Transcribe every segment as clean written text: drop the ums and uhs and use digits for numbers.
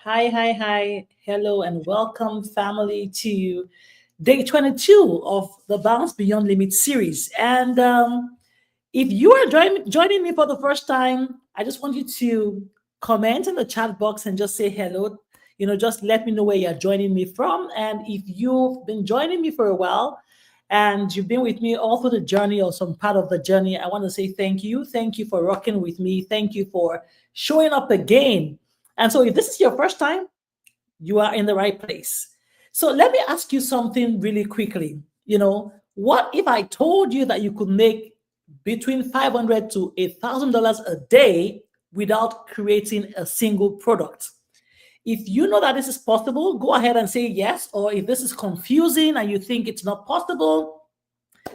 Hi, hi, hi. Hello and welcome, family, to day 22 of the Bounce Beyond Limit series. And if you are joining me for the first time, I just want you to comment in the chat box and just say hello. Just let me know where you're joining me from. And if you've been joining me for a while and you've been with me all through the journey or some part of the journey, I want to say thank you. Thank you for rocking with me. Thank you for showing up again. And so, if this is your first time, you are in the right place. So let me ask you something really quickly. What if I told you that you could make between $500 to $1,000 a day without creating a single product? If you know that this is possible, go ahead and say yes. Or if this is confusing and you think it's not possible,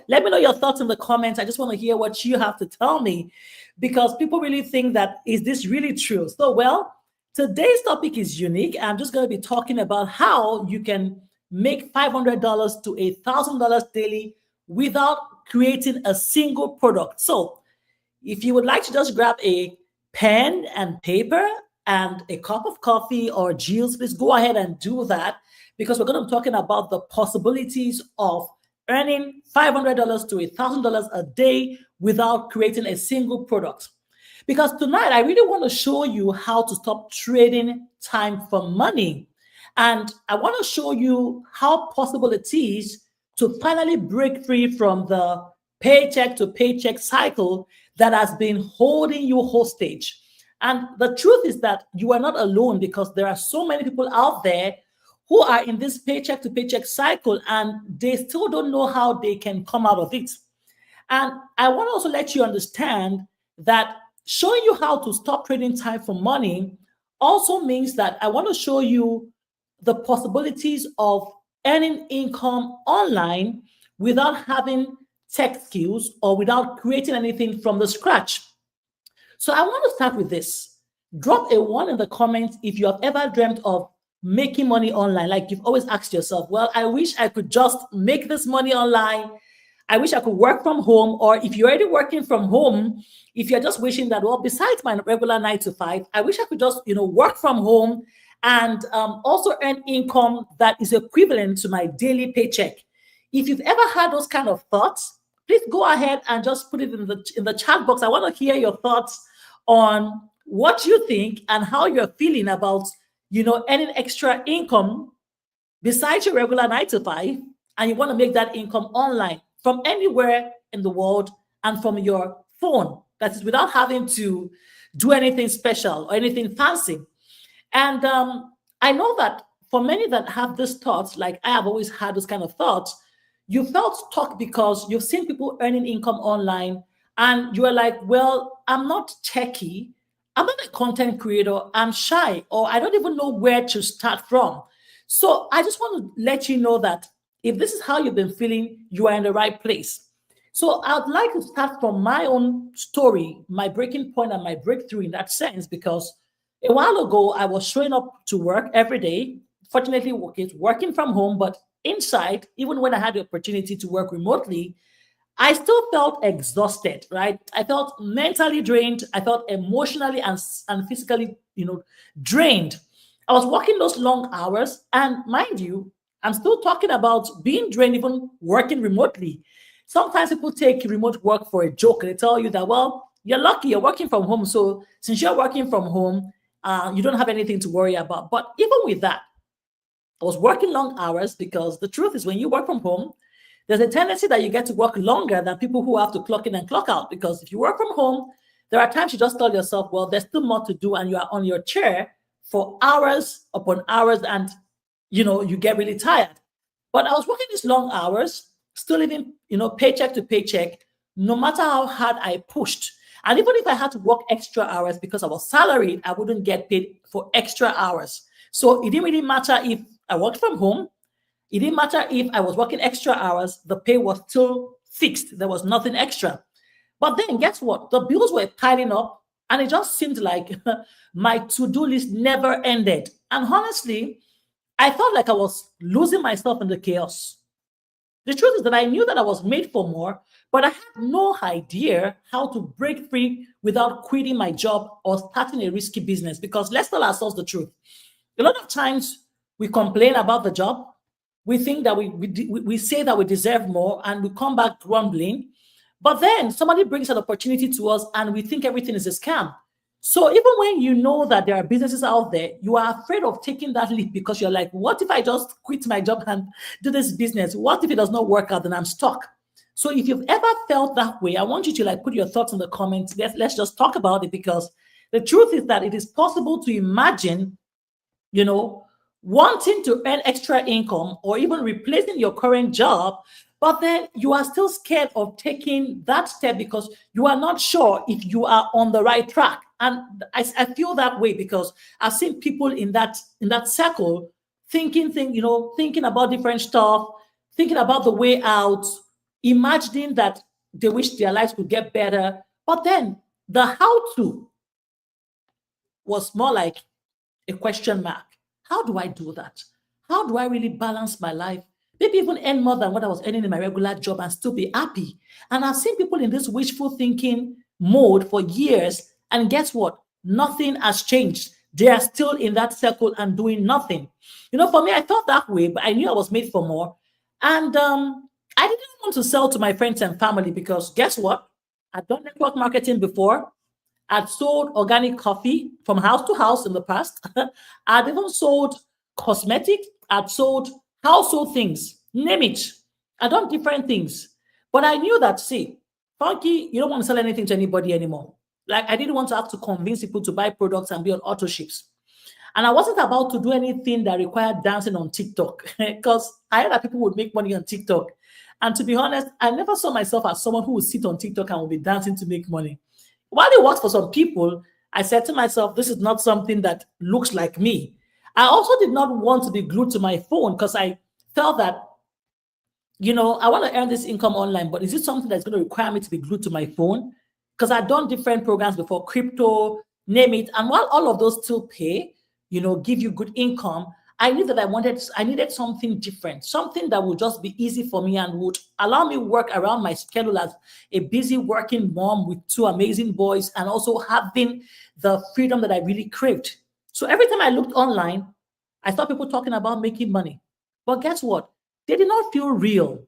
let me know your thoughts in the comments. I just want to hear what you have to tell me because people really think that is this really true? So, well, today's topic is unique. I'm just going to be talking about how you can make $500 to $1,000 daily without creating a single product. So, if you would like to just grab a pen and paper and a cup of coffee or juice, please go ahead and do that because we're going to be talking about the possibilities of earning $500 to $1,000 a day without creating a single product. Because tonight, I really want to show you how to stop trading time for money. And I want to show you how possible it is to finally break free from the paycheck to paycheck cycle that has been holding you hostage. And the truth is that you are not alone because there are so many people out there who are in this paycheck to paycheck cycle and they still don't know how they can come out of it. And I want to also let you understand that showing you how to stop trading time for money also means that I want to show you the possibilities of earning income online without having tech skills or without creating anything from the scratch. So I want to start with this. Drop a one in the comments if you have ever dreamt of making money online. Like you've always asked yourself, well, I wish I could just make this money online. I wish I could work from home. Or if you're already working from home, if you're just wishing that, well, besides my regular 9 to 5, I wish I could just, work from home and also earn income that is equivalent to my daily paycheck. If you've ever had those kind of thoughts, please go ahead and just put it in the chat box. I want to hear your thoughts on what you think and how you're feeling about, earning extra income besides your regular 9 to 5, and you want to make that income online from anywhere in the world and from your phone. That is without having to do anything special or anything fancy. And I know that for many that have these thoughts, like I have always had those kind of thoughts, you felt stuck because you've seen people earning income online and you are like, well, I'm not techie. I'm not a content creator. I'm shy, or I don't even know where to start from. So I just want to let you know that if this is how you've been feeling, you are in the right place. So I'd like to start from my own story, my breaking point and my breakthrough in that sense, because a while ago I was showing up to work every day, fortunately working from home, but inside, even when I had the opportunity to work remotely, I still felt exhausted, right? I felt mentally drained. I felt emotionally and physically, drained. I was working those long hours. And mind you, I'm still talking about being drained, even working remotely. Sometimes people take remote work for a joke. They tell you that, well, you're lucky, you're working from home. So since you're working from home, you don't have anything to worry about. But even with that, I was working long hours because the truth is, when you work from home, there's a tendency that you get to work longer than people who have to clock in and clock out. Because if you work from home, there are times you just tell yourself, well, there's still more to do, and you are on your chair for hours upon hours, and you get really tired. But I was working these long hours, still living, paycheck to paycheck, no matter how hard I pushed. And even if I had to work extra hours because I was salaried, I wouldn't get paid for extra hours. So it didn't really matter if I worked from home. It didn't matter if I was working extra hours, the pay was still fixed. There was nothing extra. But then guess what? The bills were piling up, and it just seemed like my to do list never ended. And honestly, I felt like I was losing myself in the chaos. The truth is that I knew that I was made for more, but I had no idea how to break free without quitting my job or starting a risky business. Because let's tell ourselves the truth. A lot of times we complain about the job. We think that we say that we deserve more and we come back grumbling. But then somebody brings an opportunity to us and we think everything is a scam. So even when you know that there are businesses out there, you are afraid of taking that leap because you're like, what if I just quit my job and do this business? What if it does not work out? Then I'm stuck. So if you've ever felt that way, I want you to like put your thoughts in the comments. Let's just talk about it, because the truth is that it is possible to imagine, you know, wanting to earn extra income or even replacing your current job, but then you are still scared of taking that step because you are not sure if you are on the right track. And I feel that way because I've seen people in that circle thinking about different stuff, thinking about the way out, imagining that they wish their lives could get better. But then the how to was more like a question mark. How do I do that? How do I really balance my life? Maybe even earn more than what I was earning in my regular job and still be happy. And I've seen people in this wishful thinking mode for years. And guess what? Nothing has changed. They are still in that circle and doing nothing. For me, I felt that way, but I knew I was made for more. And I didn't want to sell to my friends and family because guess what? I'd done network marketing before. I'd sold organic coffee from house to house in the past. I'd even sold cosmetics. I'd sold household things. Name it. I'd done different things. But I knew that, see, Funky, you don't want to sell anything to anybody anymore. Like, I didn't want to have to convince people to buy products and be on auto ships. And I wasn't about to do anything that required dancing on TikTok because I heard that people would make money on TikTok. And to be honest, I never saw myself as someone who would sit on TikTok and would be dancing to make money. While it works for some people, I said to myself, this is not something that looks like me. I also did not want to be glued to my phone because I felt that, I want to earn this income online, but is it something that's going to require me to be glued to my phone? Because I've done different programs before, crypto, name it. And while all of those still pay, give you good income, I knew that I needed something different, something that would just be easy for me and would allow me work around my schedule as a busy working mom with two amazing boys and also having the freedom that I really craved. So every time I looked online, I saw people talking about making money. But guess what? They did not feel real.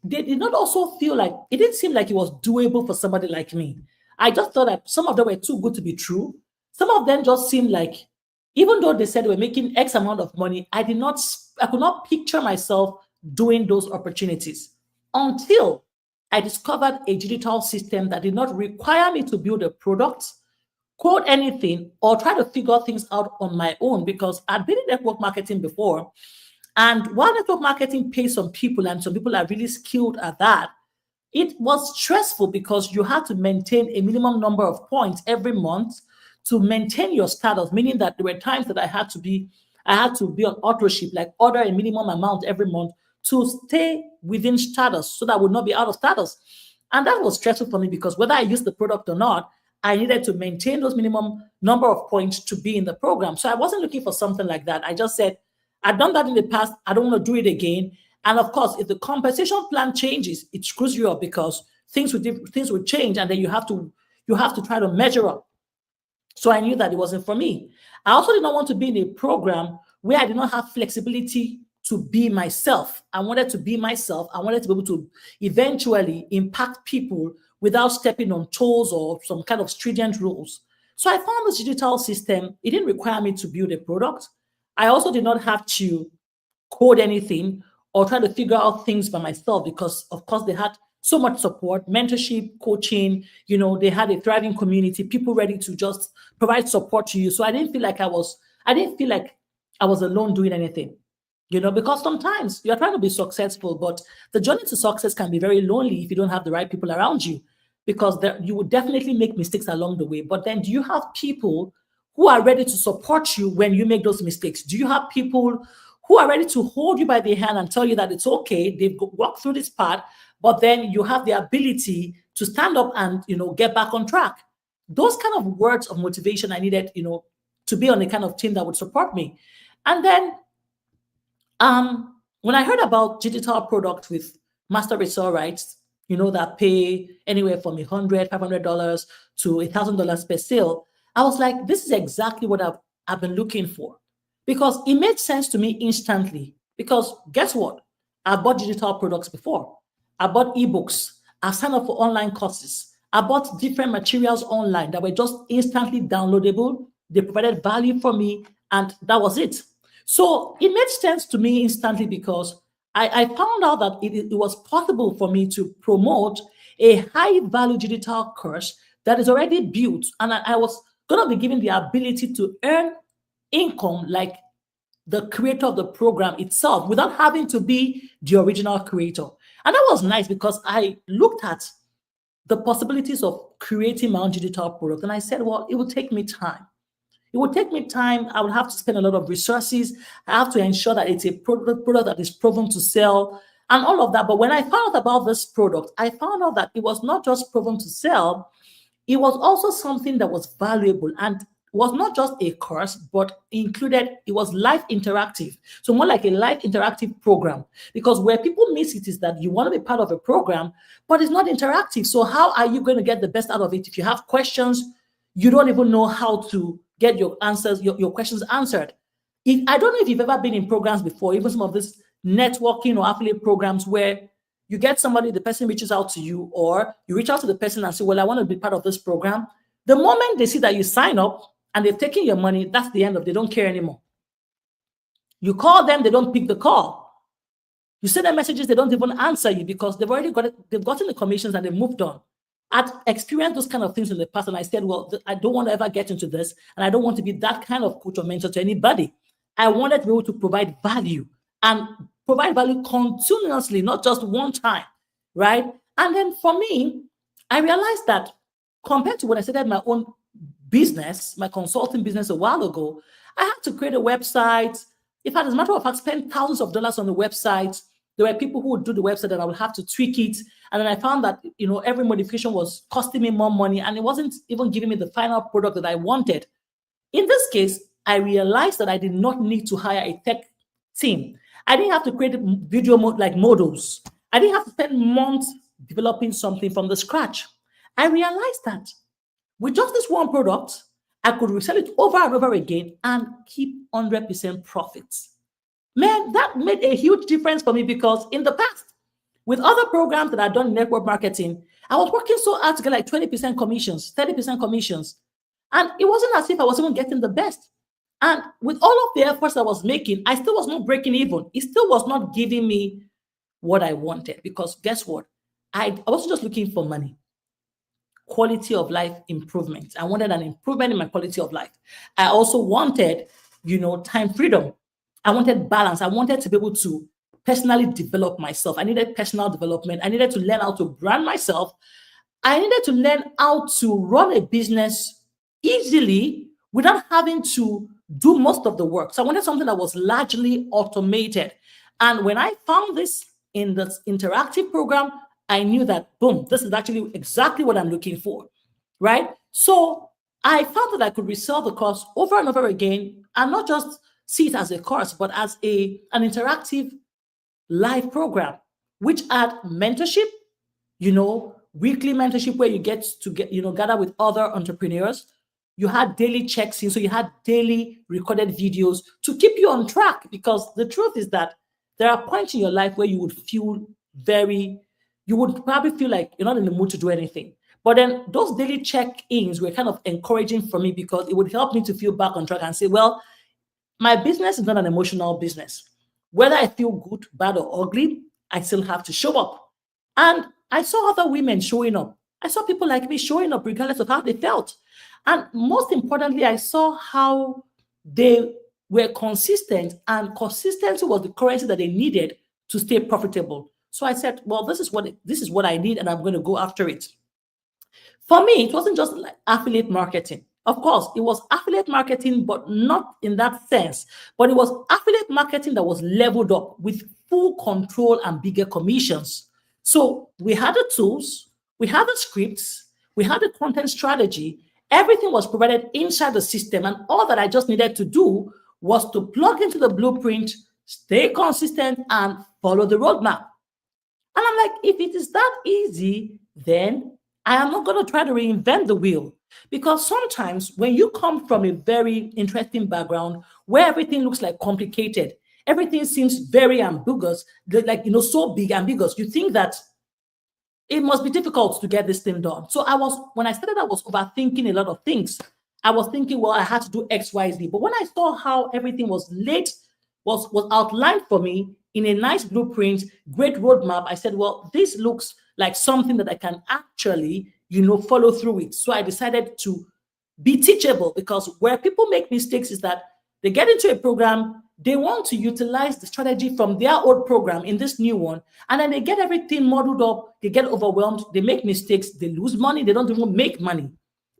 They did not also feel like it didn't seem like it was doable for somebody like me. I just thought that some of them were too good to be true. Some of them just seemed like, even though they said they were making X amount of money, I could not picture myself doing those opportunities until I discovered a digital system that did not require me to build a product, code anything, or try to figure things out on my own because I'd been in network marketing before. And while network marketing pays some people and some people are really skilled at that, it was stressful because you had to maintain a minimum number of points every month to maintain your status, meaning that there were times that I had to be on auto ship, like order a minimum amount every month to stay within status so that I would not be out of status. And that was stressful for me because whether I used the product or not, I needed to maintain those minimum number of points to be in the program. So I wasn't looking for something like that. I just said, I've done that in the past. I don't want to do it again. And of course, if the compensation plan changes, it screws you up because things will change, and then you have to try to measure up. So I knew that it wasn't for me. I also did not want to be in a program where I did not have flexibility to be myself. I wanted to be myself. I wanted to be able to eventually impact people without stepping on toes or some kind of stringent rules. So I found this digital system. It didn't require me to build a product. I also did not have to code anything or try to figure out things by myself because, of course, they had so much support, mentorship, coaching. They had a thriving community, people ready to just provide support to you. So I didn't feel like I was alone doing anything. Because sometimes you're trying to be successful, but the journey to success can be very lonely if you don't have the right people around you, because you will definitely make mistakes along the way. But then, do you have people who are ready to support you when you make those mistakes? Do you have people who are ready to hold you by the hand and tell you that it's okay, they've walked through this path, but then you have the ability to stand up and get back on track? Those kind of words of motivation I needed, to be on a kind of team that would support me. And then when I heard about digital products with master resale rights, that pay anywhere from $100, $500 to $1,000 per sale, I was like, this is exactly what I've been looking for. because it made sense to me instantly. Because guess what? I bought digital products before. I bought ebooks. I signed up for online courses. I bought different materials online that were just instantly downloadable. They provided value for me, and that was it. So it made sense to me instantly because I found out that it was possible for me to promote a high value digital course that is already built, and I was going to be given the ability to earn income like the creator of the program itself without having to be the original creator. And that was nice because I looked at the possibilities of creating my own digital product. And I said, well, it would take me time. It would take me time. I would have to spend a lot of resources. I have to ensure that it's a product that is proven to sell and all of that. But when I found out about this product, I found out that it was not just proven to sell, it was also something that was valuable and was not just a course, but included, it was live interactive. So more like a live interactive program. Because where people miss it is that you want to be part of a program, but it's not interactive. So how are you going to get the best out of it? If you have questions, you don't even know how to get your answers, your questions answered. I don't know if you've ever been in programs before, even some of these networking or affiliate programs where you get somebody, the person reaches out to you, or you reach out to the person and say, well, I want to be part of this program. The moment they see that you sign up and they're taking your money, that's the end of it. They don't care anymore. You call them, they don't pick the call. You send them messages, they don't even answer you because they've already got it, they've gotten the commissions and they've moved on. I'd experienced those kind of things in the past, and I said, well, I don't want to ever get into this, and I don't want to be that kind of coach or mentor to anybody. I wanted to be able to provide value and provide value continuously, not just one time, right? And then for me, I realized that compared to when I started my own business, my consulting business a while ago, I had to create a website. In fact, as a matter of fact, spend thousands of dollars on the website. There were people who would do the website and I would have to tweak it. And then I found that, every modification was costing me more money and it wasn't even giving me the final product that I wanted. In this case, I realized that I did not need to hire a tech team. I didn't have to create video like models. I didn't have to spend months developing something from the scratch. I realized that with just this one product, I could resell it over and over again and keep 100% profits. Man, that made a huge difference for me because in the past, with other programs that I'd done in network marketing, I was working so hard to get like 20% commissions, 30% commissions. And it wasn't as if I was even getting the best. And with all of the efforts I was making, I still was not breaking even. It still was not giving me what I wanted because guess what? I wasn't just looking for money. Quality of life improvement. I wanted an improvement in my quality of life. I also wanted, time freedom. I wanted balance. I wanted to be able to personally develop myself. I needed personal development. I needed to learn how to brand myself. I needed to learn how to run a business easily without having to do most of the work. So I wanted something that was largely automated. And when I found this in this interactive program, I knew that, boom, this is actually exactly what I'm looking for, right? So I found that I could resell the course over and over again and not just see it as a course, but as an interactive live program, which had mentorship, weekly mentorship where you get to gather with other entrepreneurs. You had daily checks in, so you had daily recorded videos to keep you on track. Because the truth is that there are points in your life where you would probably feel like you're not in the mood to do anything. But then those daily check-ins were kind of encouraging for me because it would help me to feel back on track and say, well, my business is not an emotional business. Whether I feel good, bad, or ugly, I still have to show up. And I saw other women showing up. I saw people like me showing up regardless of how they felt. And most importantly, I saw how they were consistent, and consistency was the currency that they needed to stay profitable. So I said, well, this is what I need, and I'm going to go after it. For me, it wasn't just like affiliate marketing. Of course, it was affiliate marketing, but not in that sense. But it was affiliate marketing that was leveled up with full control and bigger commissions. So we had the tools, we had the scripts, we had the content strategy. Everything was provided inside the system. And all that I just needed to do was to plug into the blueprint, stay consistent, and follow the roadmap. And I'm like, if it is that easy, then I am not going to try to reinvent the wheel, because sometimes when you come from a very interesting background where everything looks like complicated, everything seems very ambiguous, like, so big, ambiguous, you think that it must be difficult to get this thing done. So when I started, I was overthinking a lot of things. I was thinking, well, I had to do X, Y, Z. But when I saw how everything was laid, was outlined for me in a nice blueprint, great roadmap, I said, well, this looks like something that I can actually, follow through with. So I decided to be teachable, because where people make mistakes is that they get into a program, they want to utilize the strategy from their old program in this new one, and then they get everything muddled up, they get overwhelmed, they make mistakes, they lose money, they don't even make money.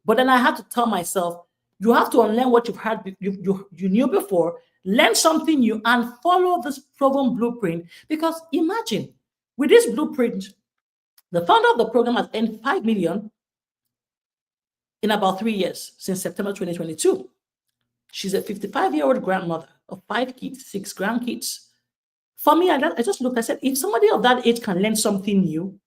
But then I had to tell myself, you have to unlearn what you've had, you knew before, learn something new, and follow this proven blueprint. Because imagine, with this blueprint, the founder of the program has earned 5 million in about 3 years, since September 2022. She's a 55-year-old grandmother of 5 kids, 6 grandkids. For me, I just looked, I said, if somebody of that age can learn something new,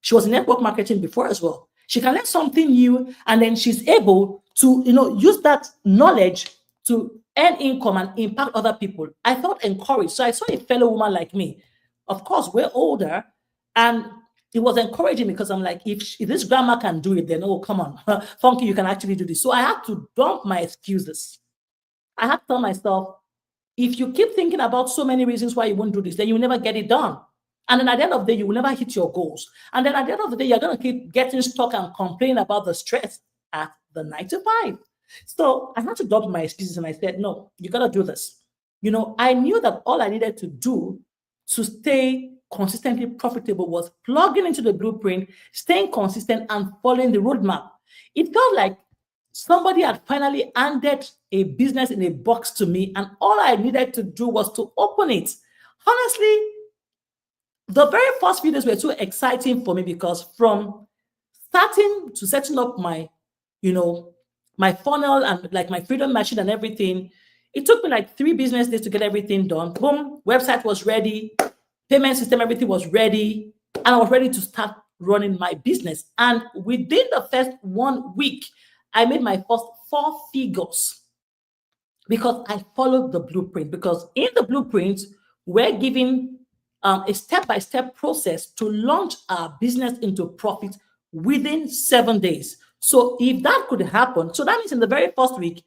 she was in network marketing before as well. She can learn something new, and then she's able to, use that knowledge to earn income and impact other people. I felt encouraged. So I saw a fellow woman like me. Of course, we're older, and it was encouraging, because I'm like, if this grandma can do it, then, oh, come on, Funky, you can actually do this. So I had to dump my excuses. I had to tell myself, if you keep thinking about so many reasons why you won't do this, then you will never get it done. And then at the end of the day, you will never hit your goals. And then at the end of the day, you're going to keep getting stuck and complain about the stress at the 9 to 5. So I had to drop my excuses, and I said, no, you got to do this. I knew that all I needed to do to stay consistently profitable was plugging into the blueprint, staying consistent, and following the roadmap. It felt like somebody had finally handed a business in a box to me, and all I needed to do was to open it. Honestly, the very first few days were too exciting for me, because from starting to setting up my, my funnel and like my freedom machine and everything, it took me like 3 business days to get everything done. Boom, website was ready, payment system, everything was ready, and I was ready to start running my business. And within the first 1 week, I made my first 4 figures, because I followed the blueprint. Because in the blueprint, we're giving a step-by-step process to launch our business into profit within 7 days. So if that could happen, so that means in the very first week,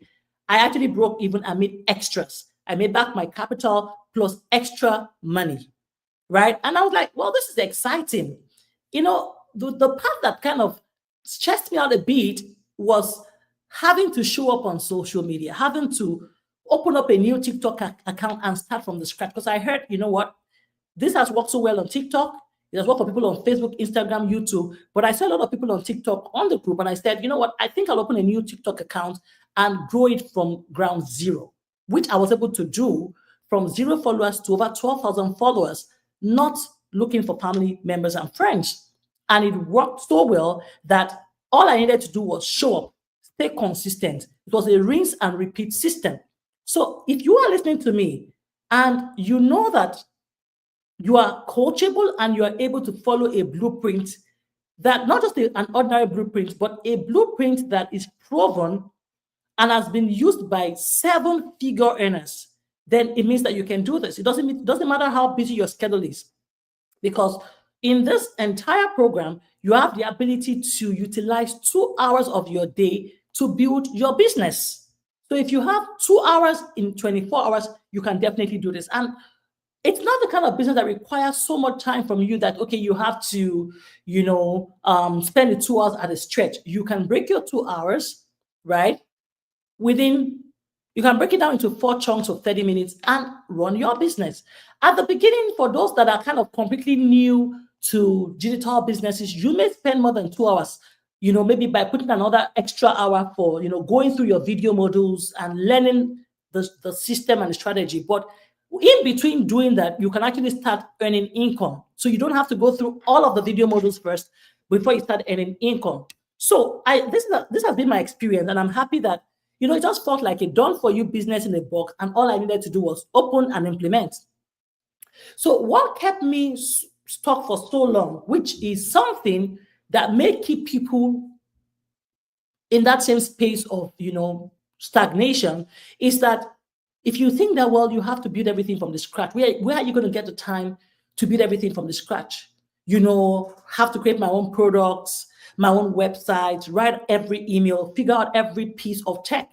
I actually broke even and made extras. I made back my capital plus extra money, right? And I was like, well, this is exciting. The part that kind of stressed me out a bit was having to show up on social media, having to open up a new TikTok account and start from the scratch. Because I heard, what, this has worked so well on TikTok. It has worked for people on Facebook, Instagram, YouTube. But I saw a lot of people on TikTok on the group, and I said, you know what, I think I'll open a new TikTok account and grow it from ground zero, which I was able to do from 0 followers to over 12,000 followers, not looking for family members and friends. And it worked so well that all I needed to do was show up, stay consistent. It was a rinse and repeat system. So if you are listening to me and you know that you are coachable and you are able to follow a blueprint, that not just an ordinary blueprint, but a blueprint that is proven and has been used by 7-figure earners, then it means that you can do this. It doesn't matter how busy your schedule is, because in this entire program, you have the ability to utilize 2 hours of your day to build your business. So if you have 2 hours in 24 hours, you can definitely do this. And it's not the kind of business that requires so much time from you that, okay, you have to, spend the 2 hours at a stretch. You can break your 2 hours, right? You can break it down into 4 chunks of 30 minutes and run your business. At the beginning, for those that are kind of completely new to digital businesses, you may spend more than 2 hours, maybe by putting another extra hour for, going through your video modules and learning the system and the strategy. But in between doing that, you can actually start earning income. So you don't have to go through all of the video modules first before you start earning income. So this has been my experience, and I'm happy that, it just felt like a done-for-you business in a box, and all I needed to do was open and implement. So what kept me stuck for so long, which is something that may keep people in that same space of, stagnation is that if you think that, well, you have to build everything from the scratch, where are you going to get the time to build everything from the scratch? Have to create my own products, my own website, write every email, figure out every piece of tech.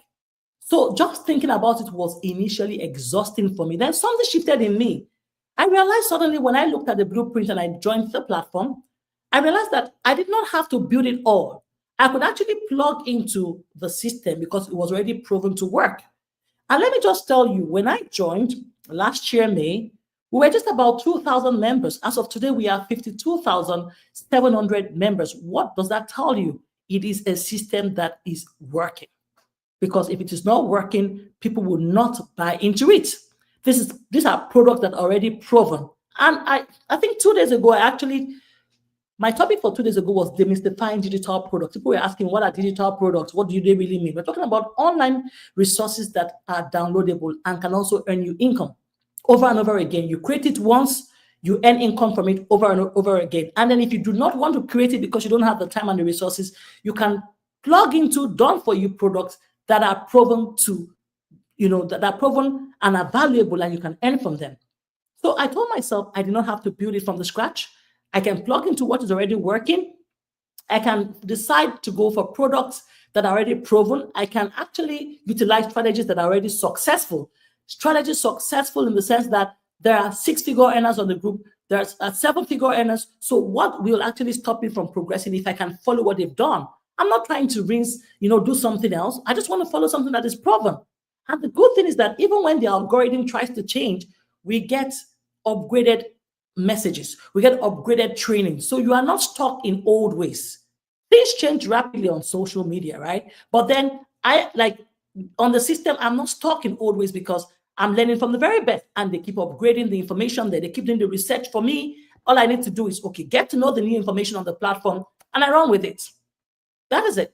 So just thinking about it was initially exhausting for me. Then something shifted in me. I realized suddenly when I looked at the blueprint and I joined the platform, I realized that I did not have to build it all. I could actually plug into the system because it was already proven to work. And let me just tell you, when I joined last year, May, we were just about 2,000 members. As of today, we are 52,700 members. What does that tell you? It is a system that is working. Because if it is not working, people will not buy into it. These are products that are already proven. And I think 2 days ago, my topic for 2 days ago was demystifying digital products. People were asking, what are digital products? What do they really mean? We're talking about online resources that are downloadable and can also earn you income over and over again. You create it once, you earn income from it over and over again. And then if you do not want to create it because you don't have the time and the resources, you can plug into done-for-you products that are proven that are proven and are valuable, and you can earn from them. So I told myself I did not have to build it from the scratch. I can plug into what is already working. I can decide to go for products that are already proven. I can actually utilize strategies that are already successful. Strategies successful in the sense that there are 6-figure earners on the group, there's 7-figure earners. So what will actually stop me from progressing if I can follow what they've done? I'm not trying to do something else. I just want to follow something that is proven. And the good thing is that even when the algorithm tries to change, we get upgraded messages, we get upgraded training. So you are not stuck in old ways. Things change rapidly on social media, right? But then on the system, I'm not stuck in old ways because I'm learning from the very best, and they keep upgrading the information there. They keep doing the research for me. All I need to do is, get to know the new information on the platform, and I run with it. That is it.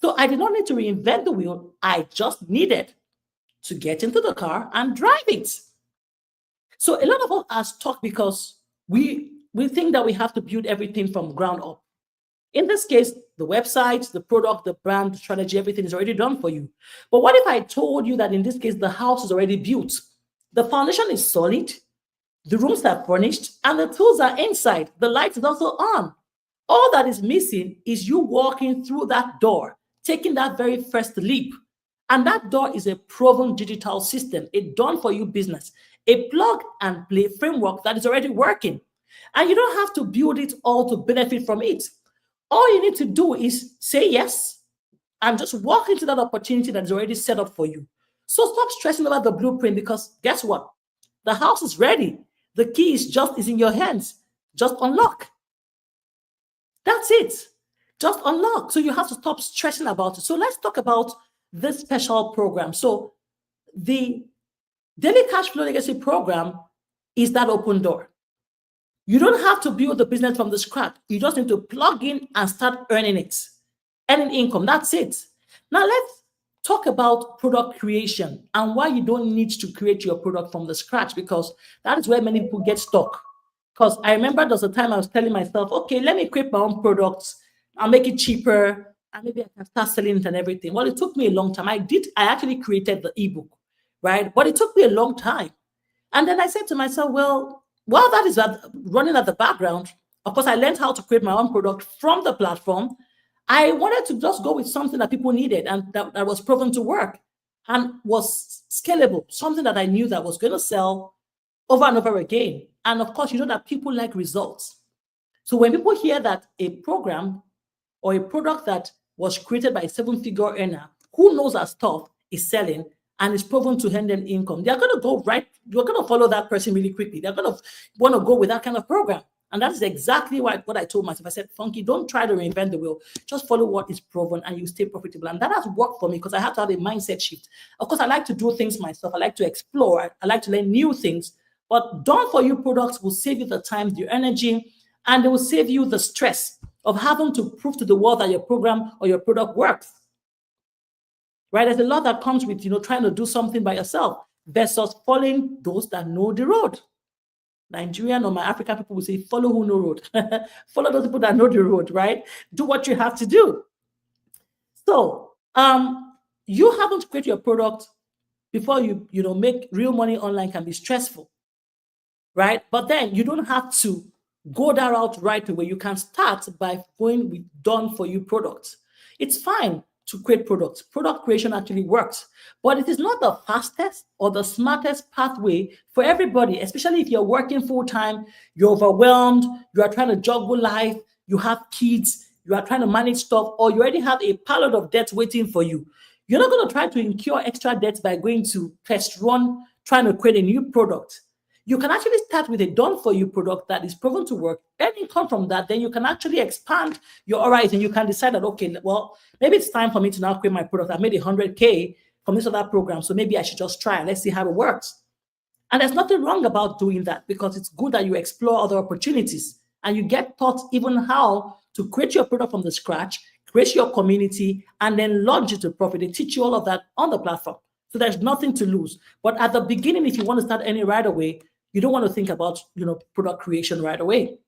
So I did not need to reinvent the wheel. I just needed to get into the car and drive it. So a lot of us are stuck because we think that we have to build everything from ground up. In this case, the website, the product, the brand, the strategy, everything is already done for you. But what if I told you that in this case, the house is already built? The foundation is solid, the rooms are furnished, and the tools are inside. The light is also on. All that is missing is you walking through that door, taking that very first leap. And that door is a proven digital system, a done for you business, a plug and play framework that is already working. And you don't have to build it all to benefit from it. All you need to do is say yes and just walk into that opportunity that is already set up for you. So stop stressing about the blueprint, because guess what? The house is ready. The key is in your hands. Just unlock. That's it. Just unlock. So you have to stop stressing about it. So let's talk about this special program. So the Daily Cash Flow Legacy program is that open door. You don't have to build the business from the scratch. You just need to plug in and start earning it, earning income. That's it. Now let's talk about product creation and why you don't need to create your product from the scratch, because that is where many people get stuck. Because I remember there was a time I was telling myself, okay, let me create my own products. I'll make it cheaper and maybe I can start selling it and everything. Well, it took me a long time. I actually created the ebook, right? But it took me a long time. And then I said to myself, well, while that is running at the background, of course, I learned how to create my own product from the platform. I wanted to just go with something that people needed and that was proven to work and was scalable, something that I knew that was going to sell over and over again. And of course, you know that people like results. So when people hear that a program or a product that was created by a 7-figure earner who knows our stuff is selling and is proven to earn them income, they're going to go right. You're going to follow that person really quickly. They're going to want to go with that kind of program. And that is exactly what I told myself. I said, Funky, don't try to reinvent the wheel. Just follow what is proven and you stay profitable. And that has worked for me because I had to have a mindset shift. Of course, I like to do things myself. I like to explore. I like to learn new things. But done for you products will save you the time, the energy, and they will save you the stress of having to prove to the world that your program or your product works. Right? There's a lot that comes with, trying to do something by yourself versus following those that know the road. Nigerian or my African people will say, follow who know road. Follow those people that know the road, right? Do what you have to do. So you having to create your product before you make real money online can be stressful, right? But then you don't have to go that route right away. You can start by going with done for you products. It's fine to create products. Product creation actually works, but it is not the fastest or the smartest pathway for everybody, especially if you're working full time, you're overwhelmed, you are trying to juggle life, you have kids, you are trying to manage stuff, or you already have a pile of debt waiting for you. You're not going to try to incur extra debt by going to test run, trying to create a new product. You can actually start with a done for you product that is proven to work, earn income from that. Then you can actually expand your horizon. You can decide that, okay, well, maybe it's time for me to now create my product. I made 100K from this other program, so maybe I should just try and let's see how it works. And there's nothing wrong about doing that, because it's good that you explore other opportunities and you get taught even how to create your product from the scratch, create your community, and then launch it to profit. They teach you all of that on the platform. So there's nothing to lose. But at the beginning, if you want to start any right away, you don't want to think about product creation right away,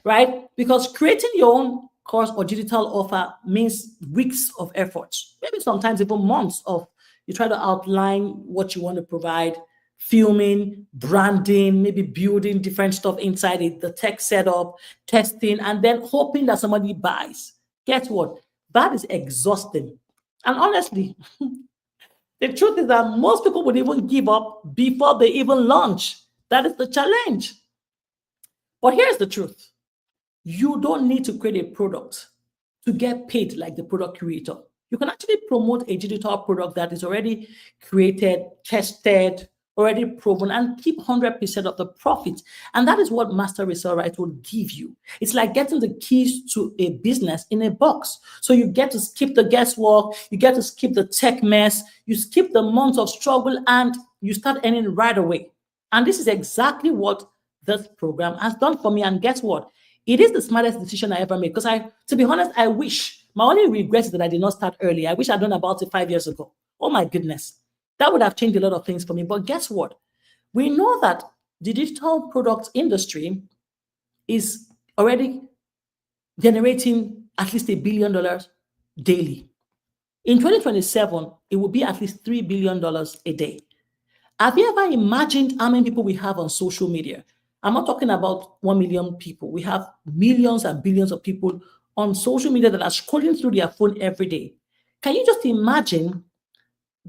right? Because creating your own course or digital offer means weeks of effort, maybe sometimes even months of you try to outline what you want to provide, filming, branding, maybe building different stuff inside it, the tech setup, testing, and then hoping that somebody buys. Guess what? That is exhausting. And honestly, the truth is that most people would even give up before they even launch. That is the challenge. But here's the truth. You don't need to create a product to get paid like the product creator. You can actually promote a digital product that is already created, tested, already proven, and keep 100% of the profit. And that is what Master Resale Right will give you. It's like getting the keys to a business in a box. So you get to skip the guesswork, you get to skip the tech mess, you skip the months of struggle, and you start earning right away. And this is exactly what this program has done for me. And guess what? It is the smartest decision I ever made. Because to be honest, I wish, my only regret is that I did not start early. I wish I'd done about it 5 years ago. Oh my goodness. That would have changed a lot of things for me. But guess what? We know that the digital product industry is already generating at least $1 billion daily. In 2027, it will be at least $3 billion a day. Have you ever imagined how many people we have on social media? I'm not talking about 1 million people. We have millions and billions of people on social media that are scrolling through their phone every day. Can you just imagine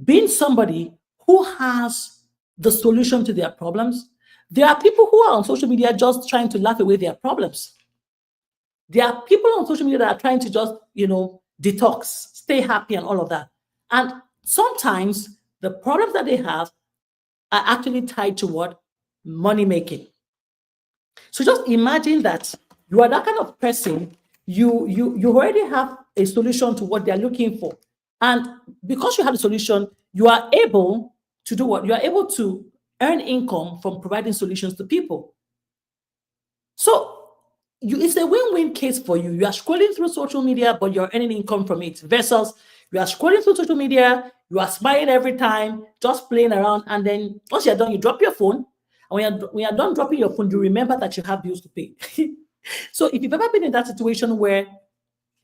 being somebody who has the solution to their problems? There are people who are on social media just trying to laugh away their problems. There are people on social media that are trying to just, detox, stay happy and all of that. And sometimes the problems that they have are actually tied to what? Money making. So just imagine that you are that kind of person, you already have a solution to what they're looking for. And because you have a solution, you are able to do what? You are able to earn income from providing solutions to people. So it's a win-win case for you. You are scrolling through social media, but you're earning income from it. Versus you are scrolling through social media, you are smiling every time, just playing around, and then once you're done, you drop your phone. And when you're done dropping your phone, you remember that you have bills to pay. So if you've ever been in that situation where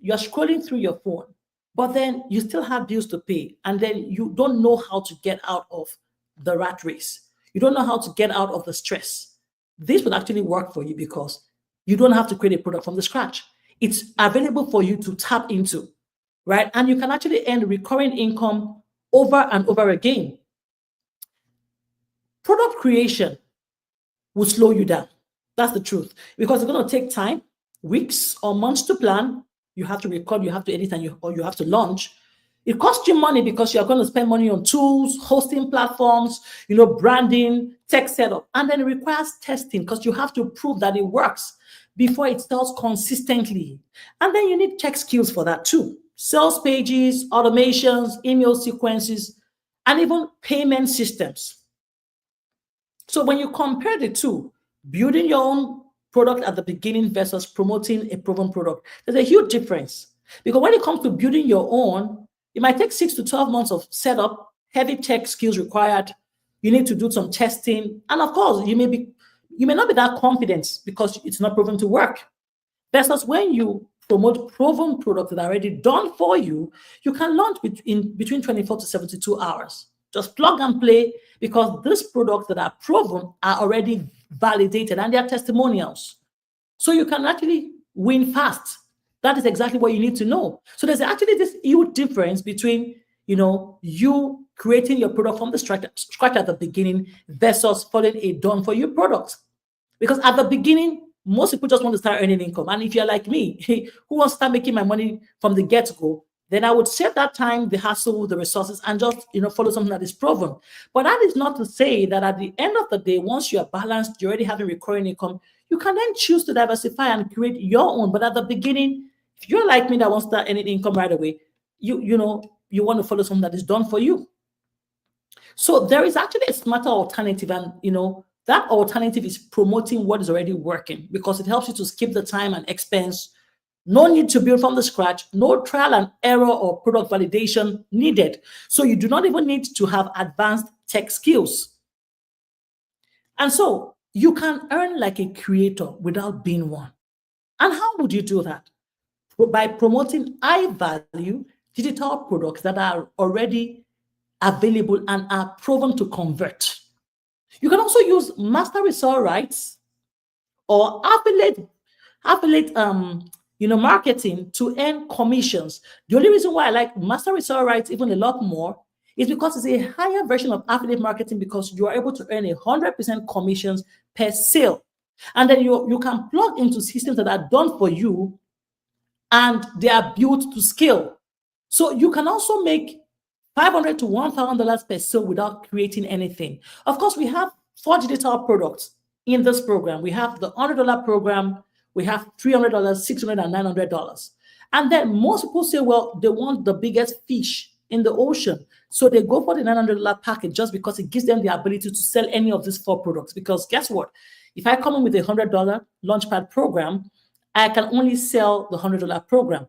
you're scrolling through your phone, but then you still have bills to pay, and then you don't know how to get out of the rat race, you don't know how to get out of the stress, this would actually work for you because you don't have to create a product from the scratch. It's available for you to tap into, right? And you can actually earn recurring income over and over again. Product creation will slow you down. That's the truth. Because it's going to take time, weeks or months to plan. You have to record, you have to edit, and you have to launch. It costs you money because you're going to spend money on tools, hosting platforms, branding, tech setup. And then it requires testing because you have to prove that it works before it sells consistently. And then you need tech skills for that too. Sales pages, automations, email sequences, and even payment systems. So when you compare the two, building your own product at the beginning versus promoting a proven product, there's a huge difference. Because when it comes to building your own, it might take 6 to 12 months of setup, heavy tech skills required. You need to do some testing. And of course, you may be you may not be that confident because it's not proven to work. Versus when you promote proven products that are already done for you, you can launch between 24 to 72 hours. Just plug and play because these products that are proven are already validated and they are testimonials. So you can actually win fast. That is exactly what you need to know. So there's actually this huge difference between, you creating your product from the scratch at the beginning versus following a done for you product. Because at the beginning, most people just want to start earning income. And if you're like me, who wants to start making my money from the get-go, then I would save that time, the hassle, the resources, and just follow something that is proven. But that is not to say that at the end of the day, once you are balanced, you're already having recurring income, you can then choose to diversify and create your own. But at the beginning, if you're like me that wants to start earning income right away, you want to follow something that is done for you. So there is actually a smarter alternative, and that alternative is promoting what is already working because it helps you to skip the time and expense. No need to build from the scratch, no trial and error or product validation needed. So you do not even need to have advanced tech skills. And so you can earn like a creator without being one. And how would you do that? By promoting high value digital products that are already available and are proven to convert. You can also use master resale rights or affiliate marketing to earn commissions. The only reason why I like master resale rights even a lot more is because it's a higher version of affiliate marketing because you are able to earn 100% commissions per sale. And then you can plug into systems that are done for you and they are built to scale. So you can also make $500 to $1,000 per sale without creating anything. Of course, we have 4 digital products in this program. We have the $100 program, we have $300, $600, and $900. And then most people say, well, they want the biggest fish in the ocean. So they go for the $900 package just because it gives them the ability to sell any of these 4 products. Because guess what? If I come in with a $100 Launchpad program, I can only sell the $100 program.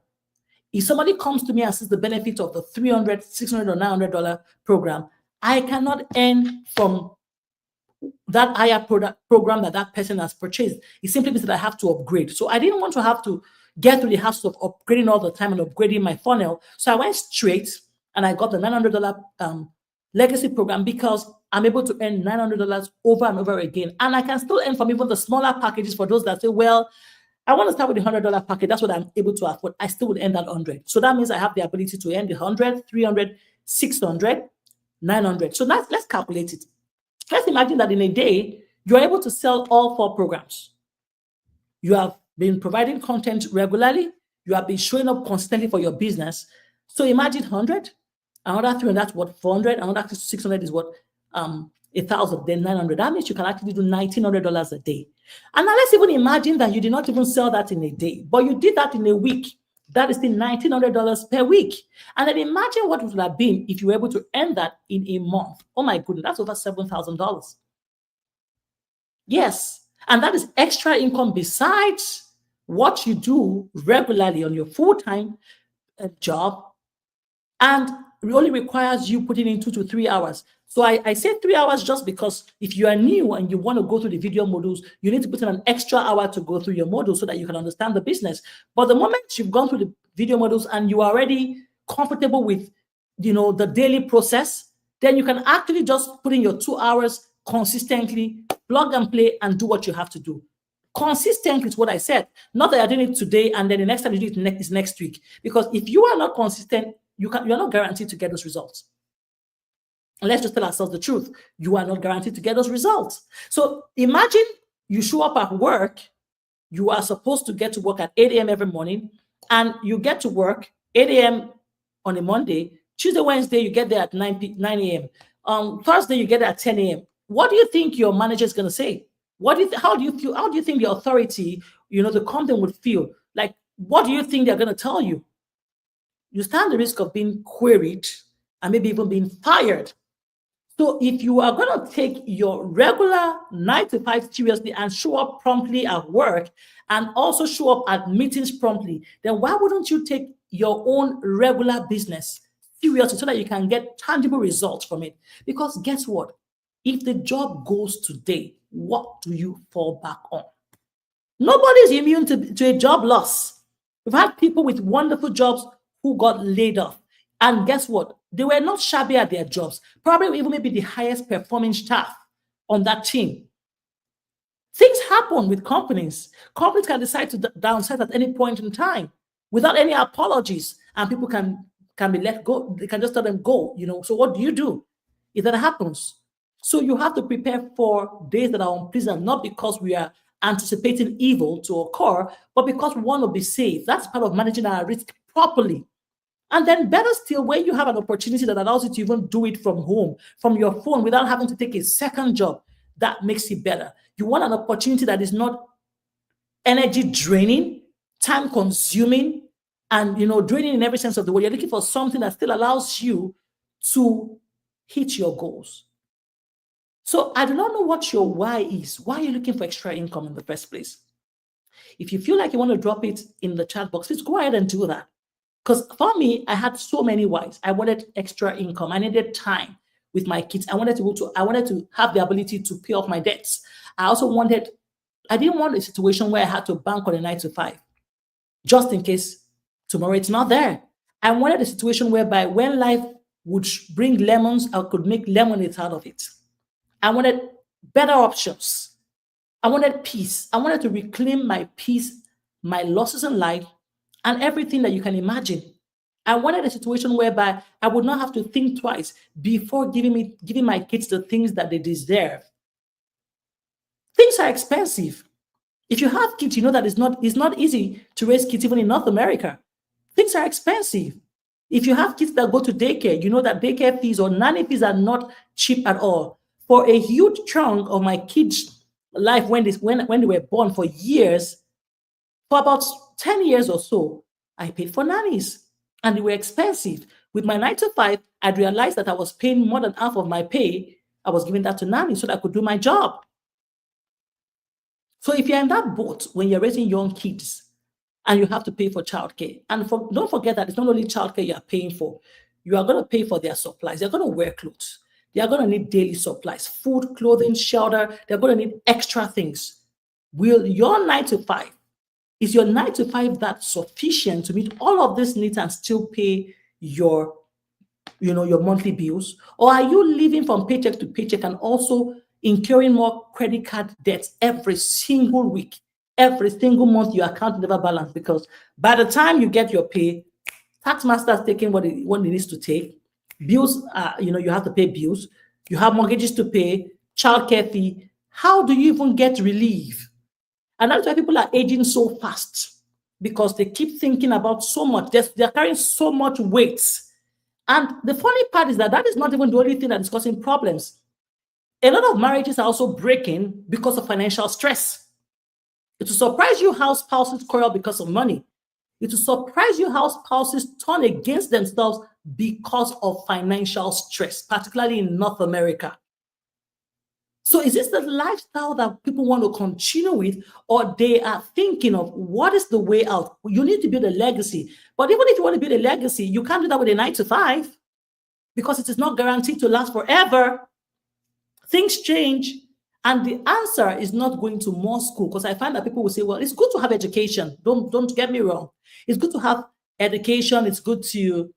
If somebody comes to me and sees the benefit of the $300, $600, or $900 program, I cannot earn from that higher product program that person has purchased. It simply means that I have to upgrade. So I didn't want to have to get through the hassle of upgrading all the time and upgrading my funnel. So I went straight and I got the $900 legacy program because I'm able to earn $900 over and over again. And I can still earn from even the smaller packages for those that say, well, I want to start with the $100 package. That's what I'm able to afford. I still would earn that 100. So that means I have the ability to earn the 100, 300, 600, 900. So let's calculate it. Let's imagine that in a day, you're able to sell all 4 programs. You have been providing content regularly. You have been showing up consistently for your business. So imagine 100, another 300, that's what, 400, another 600 is what, 1,000, then 900. That means you can actually do $1,900 a day. And now let's even imagine that you did not even sell that in a day, but you did that in a week. That is still $1,900 per week. And then imagine what it would have been if you were able to earn that in a month. Oh my goodness, that's over $7,000. Yes. And that is extra income besides what you do regularly on your full-time job. And it only requires you putting in 2 to 3 hours. So I say 3 hours just because if you are new and you want to go through the video modules, you need to put in an extra hour to go through your module so that you can understand the business. But the moment you've gone through the video modules and you are already comfortable with, the daily process, then you can actually just put in your 2 hours consistently, plug and play, and do what you have to do. Consistent is what I said. Not that you're doing it today and then the next time you do it is next week. Because if you are not consistent, you're not guaranteed to get those results. And let's just tell ourselves the truth. You are not guaranteed to get those results. So imagine you show up at work. You are supposed to get to work at 8 a.m. every morning, and you get to work 8 a.m. on a Monday. Tuesday, Wednesday, you get there at 9 a.m. Thursday, you get there at 10 a.m. What do you think your manager is going to say? How do you feel? How do you think the authority, the company would feel? Like, what do you think they're going to tell you? You stand the risk of being queried and maybe even being fired. So if you are going to take your regular 9 to 5 seriously and show up promptly at work and also show up at meetings promptly, then why wouldn't you take your own regular business seriously so that you can get tangible results from it? Because guess what? If the job goes today, what do you fall back on? Nobody's immune to a job loss. We've had people with wonderful jobs who got laid off. And guess what? They were not shabby at their jobs, probably even maybe the highest performing staff on that team. Things happen with companies. Companies can decide to downsize at any point in time without any apologies, and people can be let go. They can just let them go. So what do you do if that happens? So you have to prepare for days that are unpleasant, not because we are anticipating evil to occur, but because we want to be safe. That's part of managing our risk properly. And then, better still, when you have an opportunity that allows you to even do it from home, from your phone, without having to take a second job, that makes it better. You want an opportunity that is not energy draining, time consuming, and draining in every sense of the word. You're looking for something that still allows you to hit your goals. So I do not know what your why is. Why are you looking for extra income in the first place? If you feel like you want to drop it in the chat box, please go ahead and do that. Because for me, I had so many whys. I wanted extra income. I needed time with my kids. I wanted to have the ability to pay off my debts. I didn't want a situation where I had to bank on a 9 to 5, just in case tomorrow it's not there. I wanted a situation whereby when life would bring lemons, I could make lemonade out of it. I wanted better options. I wanted peace. I wanted to reclaim my peace, my losses in life, and everything that you can imagine. I wanted a situation whereby I would not have to think twice before giving my kids the things that they deserve. Things are expensive. If you have kids, you know that it's not easy to raise kids even in North America. Things are expensive. If you have kids that go to daycare, you know that daycare fees or nanny fees are not cheap at all. For a huge chunk of my kids' life when they were born, for years, for about 10 years or so, I paid for nannies, and they were expensive. With my 9 to 5, I'd realized that I was paying more than half of my pay. I was giving that to nannies so that I could do my job. So if you're in that boat when you're raising young kids and you have to pay for childcare, and don't forget that it's not only childcare you are paying for, you are going to pay for their supplies. They're going to wear clothes. They are going to need daily supplies, food, clothing, shelter. They're going to need extra things. Is your 9 to 5 that sufficient to meet all of these needs and still pay your monthly bills? Or are you living from paycheck to paycheck and also incurring more credit card debts every single week? Every single month, your account never balance, because by the time you get your pay, tax master is taking what it needs to take. Bills, you have to pay bills. You have mortgages to pay, childcare fee. How do you even get relief? And that's why people are aging so fast, because they keep thinking about so much. They're carrying so much weight. And the funny part is that is not even the only thing that is causing problems. A lot of marriages are also breaking because of financial stress. It will surprise you how spouses quarrel because of money. It will surprise you how spouses turn against themselves because of financial stress, particularly in North America. So is this the lifestyle that people want to continue with, or they are thinking of what is the way out? You need to build a legacy. But even if you want to build a legacy, you can't do that with a 9 to 5, because it is not guaranteed to last forever. Things change. And the answer is not going to more school, because I find that people will say, well, it's good to have education. Don't get me wrong. It's good to have education. It's good to,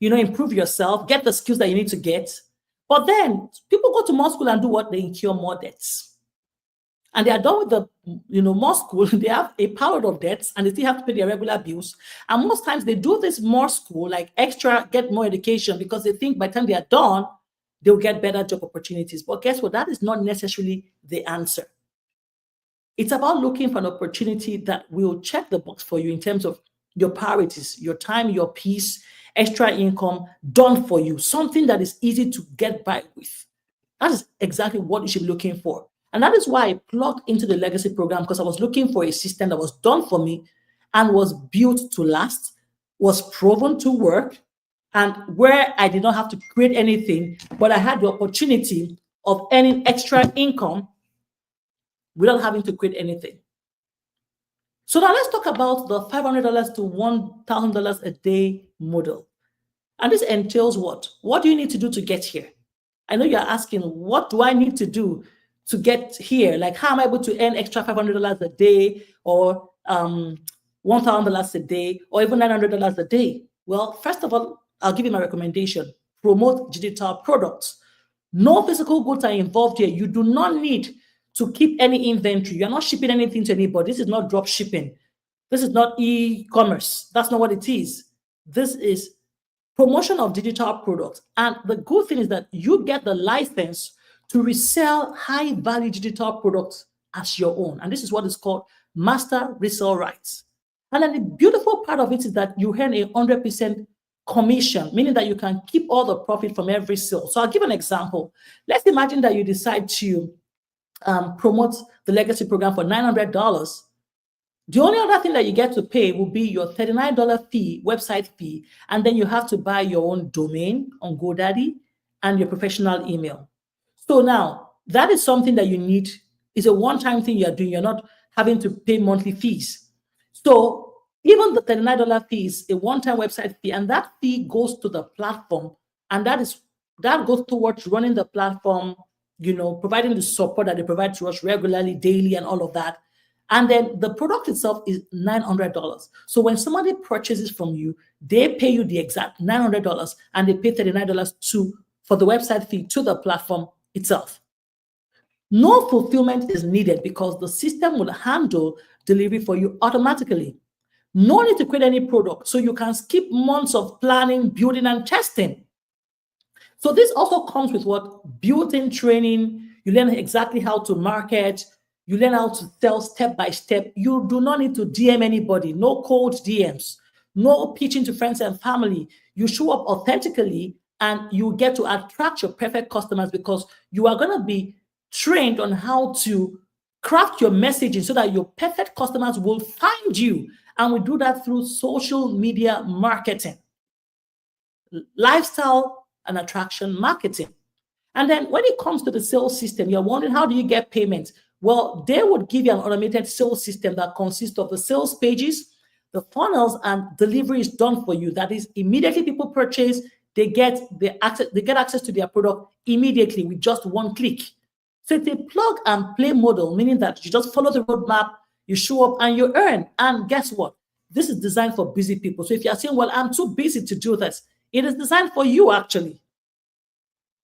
improve yourself, get the skills that you need to get. But then people go to more school and do what? They incur more debts. And they are done with the, more school. They have a pile of debts and they still have to pay their regular bills. And most times they do this more school, like extra, get more education, because they think by the time they are done, they'll get better job opportunities. But guess what? That is not necessarily the answer. It's about looking for an opportunity that will check the box for you in terms of your priorities, your time, your peace, extra income done for you, something that is easy to get by with. That is exactly what you should be looking for. And that is why I plugged into the legacy program, because I was looking for a system that was done for me and was built to last, was proven to work, and where I did not have to create anything, but I had the opportunity of earning extra income without having to create anything. So now let's talk about the $500 to $1,000 a day model. And this entails what? What do you need to do to get here? I know you're asking, what do I need to do to get here? Like, how am I able to earn extra $500 a day, or $1,000 a day, or even $900 a day? Well, first of all, I'll give you my recommendation: promote digital products. No physical goods are involved here. You do not need to keep any inventory. You're not shipping anything to anybody. This is not drop shipping. This is not e-commerce. That's not what it is. This is promotion of digital products. And the good thing is that you get the license to resell high value digital products as your own. And this is what is called master resale rights. And then the beautiful part of it is that you earn a 100% commission, meaning that you can keep all the profit from every sale. So I'll give an example. Let's imagine that you decide to promote the legacy program for $900. The only other thing that you get to pay will be your $39 fee, website fee, and then you have to buy your own domain on GoDaddy and your professional email. So now that is something that you need. It's a one-time thing you're doing. You're not having to pay monthly fees. So even the $39 fee is a one-time website fee, and that fee goes to the platform, and that goes towards running the platform, providing the support that they provide to us regularly, daily, and all of that. And then the product itself is $900. So when somebody purchases from you, they pay you the exact $900, and they pay $39 for the website fee to the platform itself. No fulfillment is needed because the system will handle delivery for you automatically. No need to create any product, so you can skip months of planning, building, and testing. So this also comes with what? Built-in training. You learn exactly how to market. You learn how to sell step by step. You do not need to DM anybody. No cold DMs. No pitching to friends and family. You show up authentically, and you get to attract your perfect customers because you are going to be trained on how to craft your messaging so that your perfect customers will find you. And we do that through social media marketing, lifestyle and attraction marketing. And then when it comes to the sales system, you're wondering, how do you get payments? Well, they would give you an automated sales system that consists of the sales pages, the funnels, and delivery is done for you. That is, immediately people purchase, they get access to their product immediately with just one click. So it's a plug and play model, meaning that you just follow the roadmap, you show up, and you earn. And guess what? This is designed for busy people. So if you're saying, well, I'm too busy to do this, it is designed for you actually,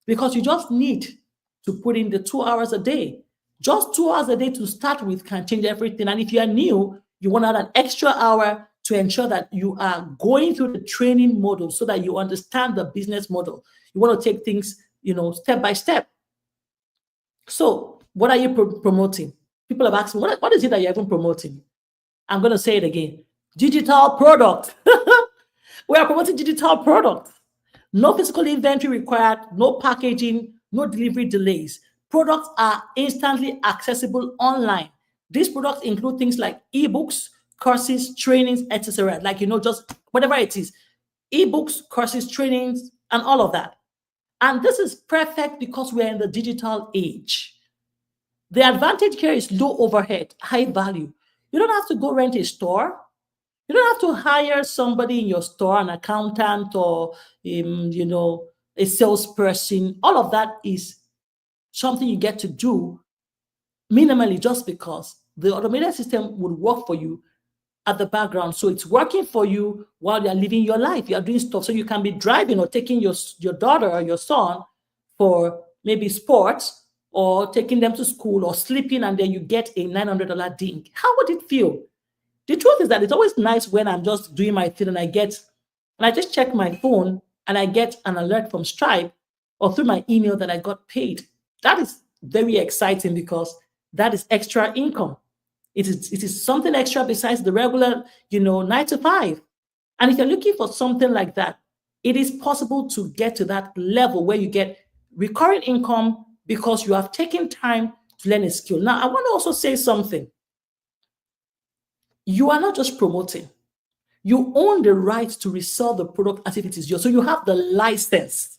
because you just need to put in the 2 hours a day. Just 2 hours a day to start with can change everything. And if you are new, you want to add an extra hour to ensure that you are going through the training model so that you understand the business model. You want to take things, step by step. So what are you promoting? People have asked me, what is it that you're even promoting? I'm going to say it again. Digital product. We are promoting digital products. No physical inventory required, no packaging, no delivery delays. Products are instantly accessible online. These products include things like ebooks, courses, trainings, etc. Like, just whatever it is. Ebooks, courses, trainings, and all of that. And this is perfect because we're in the digital age. The advantage here is low overhead, high value. You don't have to go rent a store. You don't have to hire somebody in your store, an accountant or, a salesperson. All of that is something you get to do minimally just because the automated system would work for you at the background. So it's working for you while you're living your life. You're doing stuff. So you can be driving or taking your daughter or your son for maybe sports, or taking them to school, or sleeping, and then you get a $900 ding. How would it feel? The truth is that it's always nice when I'm just doing my thing and I just check my phone and I get an alert from Stripe or through my email that I got paid. That is very exciting because that is extra income. It is something extra besides the regular, 9 to 5. And if you're looking for something like that, it is possible to get to that level where you get recurring income because you have taken time to learn a skill. Now, I want to also say something. You are not just promoting. You own the right to resell the product as if it is yours. So you have the license.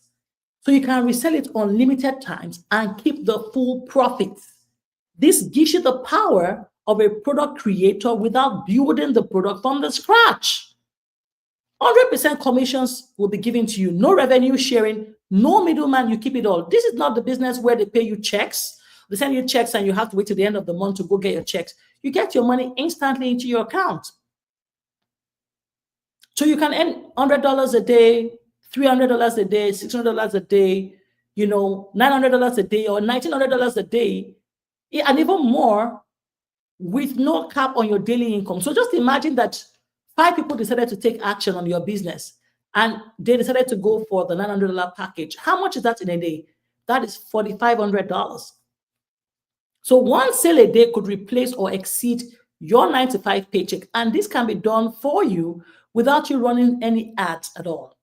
So you can resell it unlimited times and keep the full profits. This gives you the power of a product creator without building the product from the scratch. 100% commissions will be given to you. No revenue sharing, no middleman, you keep it all. This is not the business where they pay you checks, they send you checks and you have to wait till the end of the month to go get your checks. You get your money instantly into your account. So you can earn $100 a day, $300 a day, $600 a day, $900 a day or $1,900 a day, and even more with no cap on your daily income. So just imagine that 5 people decided to take action on your business and they decided to go for the $900 package. How much is that in a day? That is $4,500. So one sale a day could replace or exceed your 9 to 5 paycheck. And this can be done for you without you running any ads at all.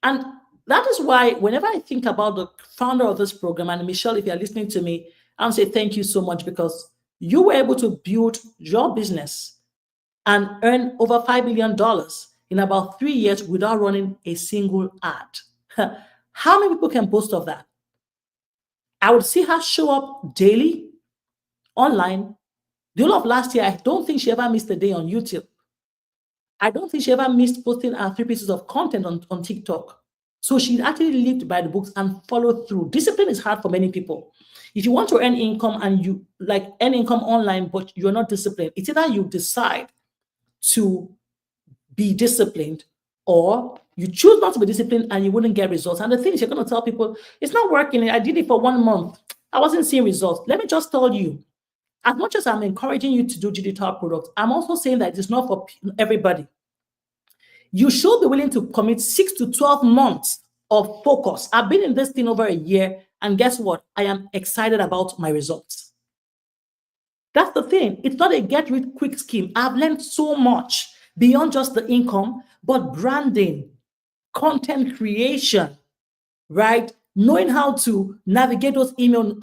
And that is why whenever I think about the founder of this program, and Michelle, if you're listening to me, I'll say thank you so much, because you were able to build your business and earn over $5 million in about 3 years without running a single ad. How many people can boast of that? I would see her show up daily online. The whole of last year, I don't think she ever missed a day on YouTube. I don't think she ever missed posting her 3 pieces of content on TikTok. So she actually lived by the books and followed through. Discipline is hard for many people. If you want to earn income and you earn income online, but you're not disciplined, it's either you decide to be disciplined or you choose not to be disciplined and you wouldn't get results. And the thing is, you're going to tell people, it's not working. I did it for 1 month. I wasn't seeing results. Let me just tell you, as much as I'm encouraging you to do digital products, I'm also saying that it's not for everybody. You should be willing to commit 6 to 12 months of focus. I've been in this thing over a year, and guess what? I am excited about my results. That's the thing. It's not a get-rich-quick scheme. I've learned so much beyond just the income, but branding, content creation, right? Knowing how to navigate those email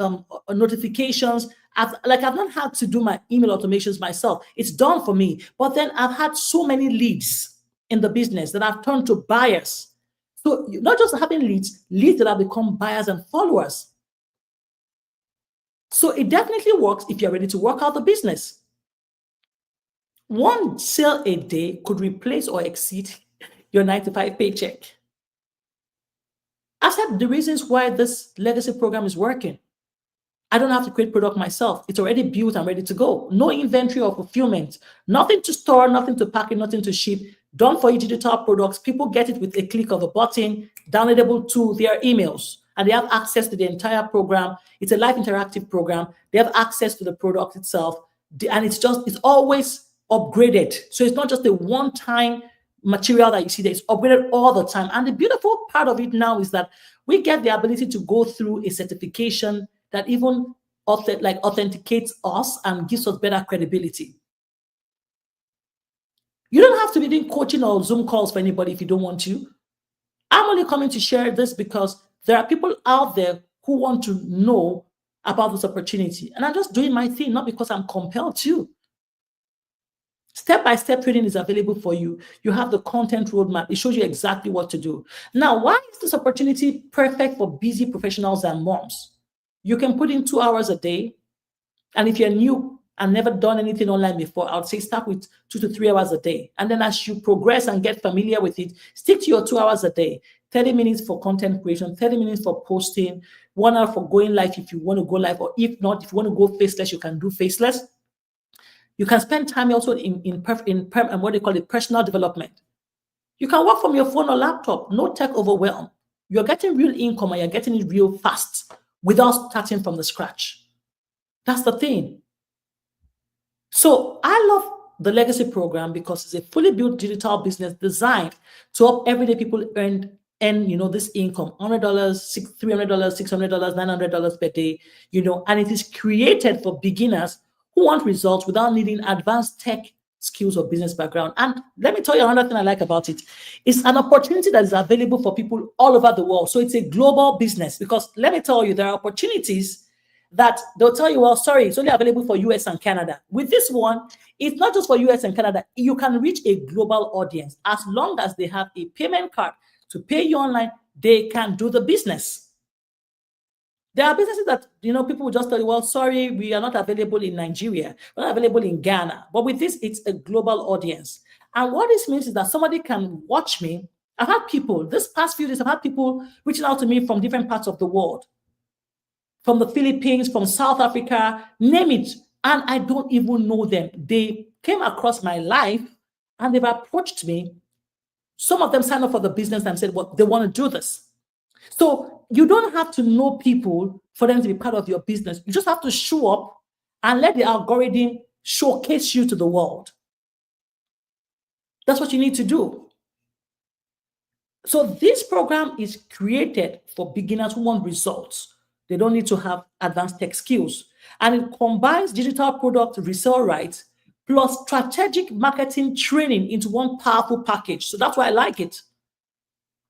notifications. I've not had to do my email automations myself. It's done for me. But then I've had so many leads in the business that I've turned to buyers. So not just having leads that have become buyers and followers. So it definitely works if you're ready to work out the business. One sale a day could replace or exceed your 9 to 5 paycheck. I've said the reasons why this legacy program is working. I don't have to create product myself. It's already built and ready to go. No inventory or fulfillment. Nothing to store, nothing to pack, nothing to ship. Done for you digital products. People get it with a click of a button, downloadable to their emails, and they have access to the entire program. It's a live interactive program. They have access to the product itself, and it's always upgraded. So it's not just a one-time material that you see there. It's upgraded all the time. And the beautiful part of it now is that we get the ability to go through a certification that even authenticates us and gives us better credibility. You don't have to be doing coaching or Zoom calls for anybody if you don't want to. I'm only coming to share this because there are people out there who want to know about this opportunity. And I'm just doing my thing, not because I'm compelled to. Step-by-step training is available for you. You have the content roadmap. It shows you exactly what to do. Now, why is this opportunity perfect for busy professionals and moms? You can put in 2 hours a day. And if you're new and never done anything online before, I would say start with 2 to 3 hours a day. And then as you progress and get familiar with it, stick to your 2 hours a day. 30 minutes for content creation, 30 minutes for posting, 1 hour for going live if you want to go live, or if not, if you want to go faceless, you can do faceless. You can spend time also in what they call it, personal development. You can work from your phone or laptop, no tech overwhelm. You're getting real income and you're getting it real fast without starting from the scratch. That's the thing. So I love the Legacy program because it's a fully built digital business designed to help everyday people earn this income, $100, $300, $600, $900 per day, and it is created for beginners who want results without needing advanced tech skills or business background. And let me tell you another thing I like about it. It's an opportunity that is available for people all over the world. So it's a global business, because let me tell you, there are opportunities that they'll tell you, well, sorry, it's only available for US and Canada. With this one, it's not just for US and Canada. You can reach a global audience. As long as they have a payment card to pay you online, they can do the business. There are businesses that, people will just tell you, well, sorry, we are not available in Nigeria. We're not available in Ghana. But with this, it's a global audience. And what this means is that somebody can watch me. I've had people, this past few days, I've had people reaching out to me from different parts of the world. from the Philippines, from South Africa, name it. And I don't even know them. They came across my life and they've approached me. Some of them signed up for the business and said, well, they want to do this. So you don't have to know people for them to be part of your business. You just have to show up and let the algorithm showcase you to the world. That's what you need to do. So this program is created for beginners who want results. They don't need to have advanced tech skills. And it combines digital product resale rights plus strategic marketing training into one powerful package. So that's why I like it.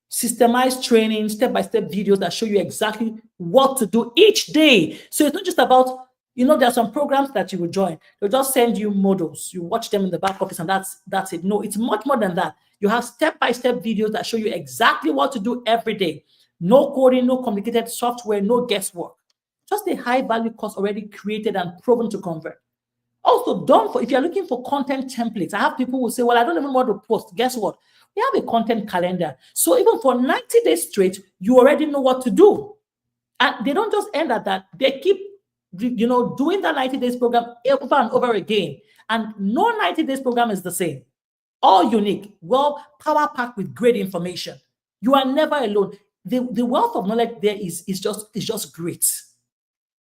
Systemized training, step-by-step videos that show you exactly what to do each day. So it's not just about, there are some programs that you will join. They'll just send you models. You watch them in the back office and that's it. No, it's much more than that. You have step-by-step videos that show you exactly what to do every day. No coding, no complicated software, no guesswork. Just a high-value course already created and proven to convert. Also, if you're looking for content templates, I have people who say, well, I don't even want to post. Guess what? We have a content calendar. So even for 90 days straight, you already know what to do. And they don't just end at that. They keep, doing that 90 days program over and over again. And no 90 days program is the same. All unique, well, power packed with great information. You are never alone. The wealth of knowledge there is just great.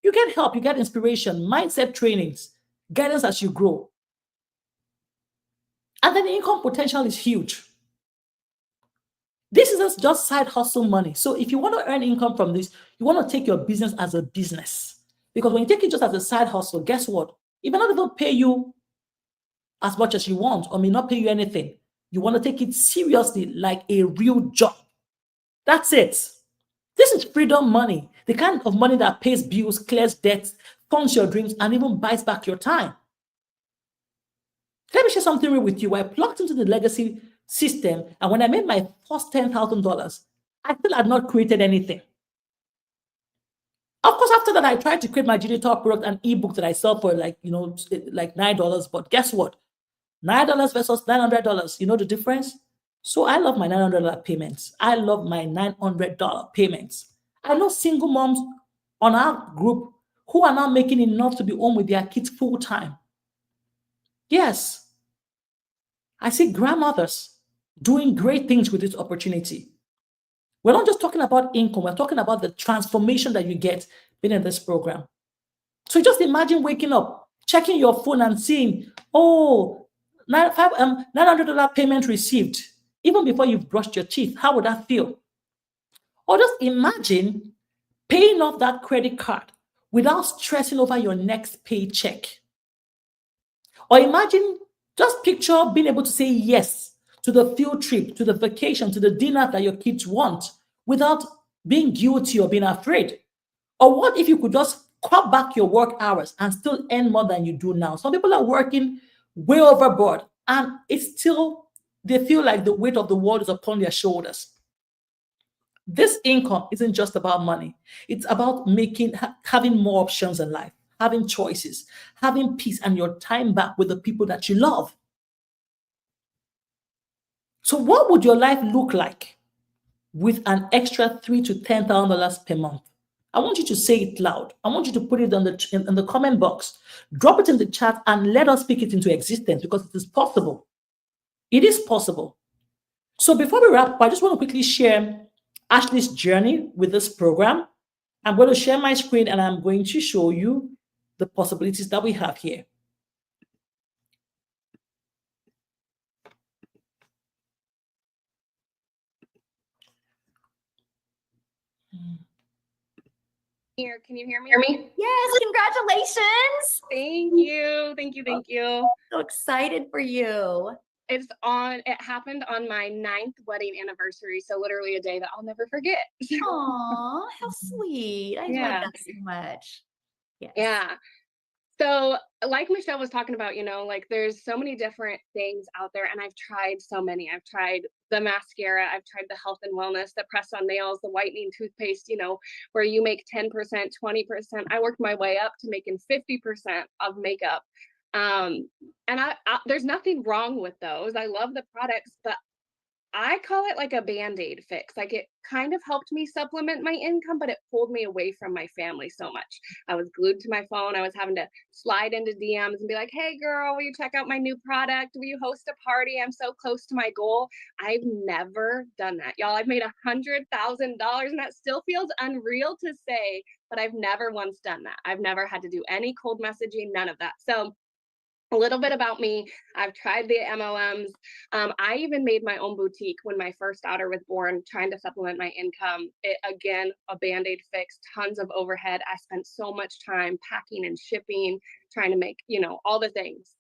You get help, you get inspiration, mindset trainings, guidance as you grow. And then the income potential is huge. This isn't just side hustle money. So if you want to earn income from this, you want to take your business as a business. Because when you take it just as a side hustle, guess what? It may not even pay you as much as you want or may not pay you anything. You want to take it seriously like a real job. That's it. This is freedom money, the kind of money that pays bills, clears debts, funds your dreams, and even buys back your time. Let me share something real with you. I plugged into the legacy system, and when I made my first $10,000, I still had not created anything. Of course, after that, I tried to create my digital product and ebook that I sell for like $9. But guess what? $9 versus $900. You know the difference? So I love my $900 payments. I love my $900 payments. I know single moms on our group who are now making enough to be home with their kids full time. Yes, I see grandmothers doing great things with this opportunity. We're not just talking about income, we're talking about the transformation that you get being in this program. So just imagine waking up, checking your phone and seeing, oh, $900 payment received, even before you've brushed your teeth. How would that feel? Or just imagine paying off that credit card without stressing over your next paycheck. Or imagine, just picture being able to say yes to the field trip, to the vacation, to the dinner that your kids want without being guilty or being afraid. Or what if you could just cut back your work hours and still earn more than you do now? Some people are working way overboard and it's still, they feel like the weight of the world is upon their shoulders. This income isn't just about money. It's about having more options in life, having choices, having peace and your time back with the people that you love. So what would your life look like with an extra $3 to $10,000 per month? I want you to say it loud. I want you to put it in the comment box. Drop it in the chat and let us speak it into existence because it is possible. It is possible. So before we wrap up, I just want to quickly share Ashley's journey with this program. I'm going to share my screen and I'm going to show you the possibilities that we have here. Here, can you hear me? Yes, congratulations. Thank you. Thank you. Thank you. So excited for you. It happened on my 9th wedding anniversary. So literally a day that I'll never forget. Aw, how sweet. I love that so much. Yes. Yeah. So like Michelle was talking about, like there's so many different things out there and I've tried so many. I've tried the mascara, I've tried the health and wellness, the press on nails, the whitening toothpaste, where you make 10%, 20%. I worked my way up to making 50% of makeup. And I there's nothing wrong with those. I love the products, but I call it like a Band-Aid fix. Like it kind of helped me supplement my income, but it pulled me away from my family so much. I was glued to my phone. I was having to slide into DMs and be like, hey girl, will you check out my new product? Will you host a party? I'm so close to my goal. I've never done that. Y'all, I've made $100,000 and that still feels unreal to say, but I've never once done that. I've never had to do any cold messaging, none of that. So a little bit about me. I've tried the MLMs. I even made my own boutique when my first daughter was born, trying to supplement my income. It, again, a Band-Aid fix, tons of overhead. I spent so much time packing and shipping, trying to make, all the things.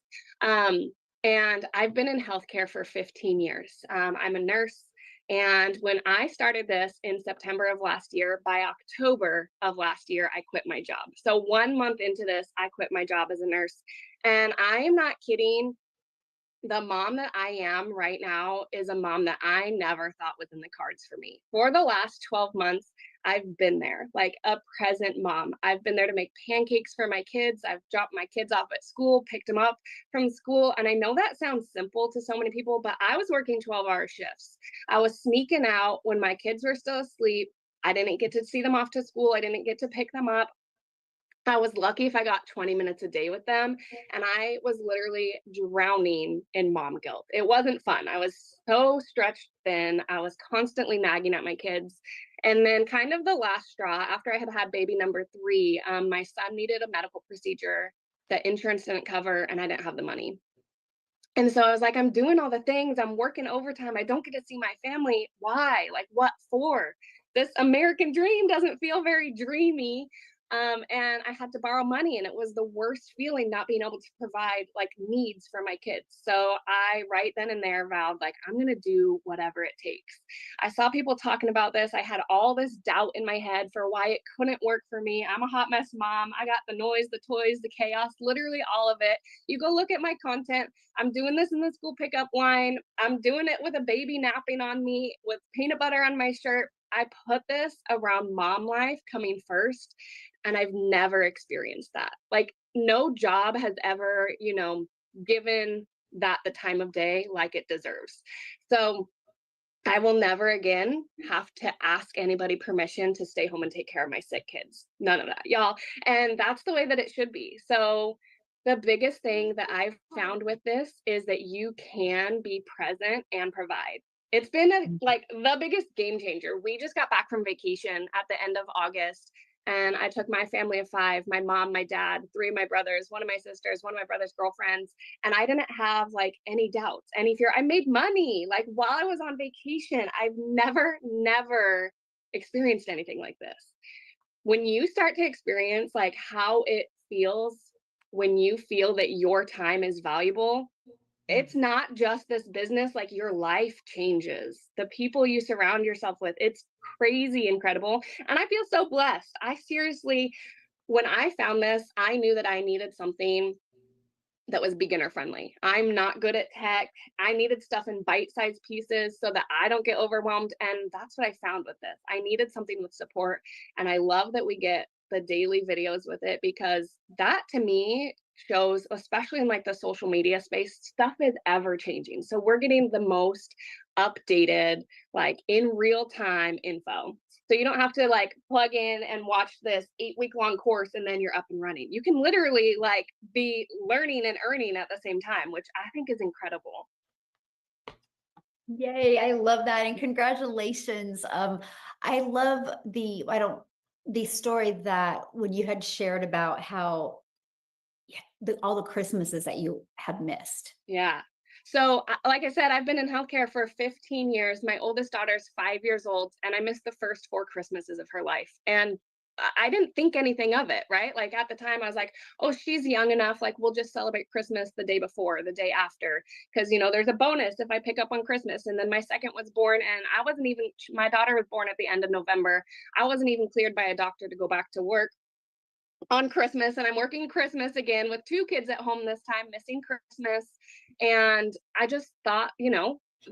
And I've been in healthcare for 15 years. I'm a nurse. And when I started this in September of last year, by October of last year, I quit my job. So 1 month into this, I quit my job as a nurse. And I am not kidding. The mom that I am right now is a mom that I never thought was in the cards for me. For the last 12 months, I've been there, like a present mom. I've been there to make pancakes for my kids. I've dropped my kids off at school, picked them up from school. And I know that sounds simple to so many people, but I was working 12-hour shifts. I was sneaking out when my kids were still asleep. I didn't get to see them off to school. I didn't get to pick them up. I was lucky if I got 20 minutes a day with them. And I was literally drowning in mom guilt. It wasn't fun. I was so stretched thin. I was constantly nagging at my kids. And then, kind of the last straw, after I had had baby number 3, my son needed a medical procedure that insurance didn't cover, and I didn't have the money. And so I was like, I'm doing all the things. I'm working overtime. I don't get to see my family. Why? Like, what for? This American dream doesn't feel very dreamy. And I had to borrow money, and it was the worst feeling not being able to provide like needs for my kids. So I, right then and there, vowed like I'm gonna do whatever it takes. I saw people talking about this. I had all this doubt in my head for why it couldn't work for me. I'm a hot mess mom. I got the noise, the toys, the chaos, literally all of it. You go look at my content. I'm doing this in the school pickup line. I'm doing it with a baby napping on me, with peanut butter on my shirt. I put this around mom life coming first, and I've never experienced that. Like, no job has ever, given that the time of day like it deserves. So I will never again have to ask anybody permission to stay home and take care of my sick kids. None of that, y'all. And that's the way that it should be. So the biggest thing that I've found with this is that you can be present and provide. It's been like the biggest game changer. We just got back from vacation at the end of August, and I took my family of 5, my mom, my dad, 3 of my brothers, one of my sisters, one of my brother's girlfriends, and I didn't have like any doubts, any fear. I made money like while I was on vacation. I've never experienced anything like this. When you start to experience like how it feels when you feel that your time is valuable, it's not just this business, like your life changes. The people you surround yourself with, it's crazy incredible. And I feel so blessed. I seriously, when I found this, I knew that I needed something that was beginner friendly. I'm not good at tech. I needed stuff in bite-sized pieces so that I don't get overwhelmed. And that's what I found with this. I needed something with support. And I love that we get the daily videos with it, because that to me shows, especially in like the social media space, stuff is ever changing. So we're getting the most updated, like in real time info. So you don't have to like plug in and watch this 8-week long course and then you're up and running. You can literally like be learning and earning at the same time, which I think is incredible. Yay, I love that. And congratulations. I love the story that when you had shared about how all the Christmases that you had missed. Yeah. So, like I said, I've been in healthcare for 15 years. My oldest daughter's 5 years old, and I missed the first 4 Christmases of her life. And I didn't think anything of it, right? Like at the time, I was like, oh, she's young enough. Like, we'll just celebrate Christmas the day before, the day after. Because, there's a bonus if I pick up on Christmas. And then my second was born, and my daughter was born at the end of November. I wasn't even cleared by a doctor to go back to work on Christmas, and I'm working Christmas again with 2 kids at home this time, missing Christmas. And I just thought,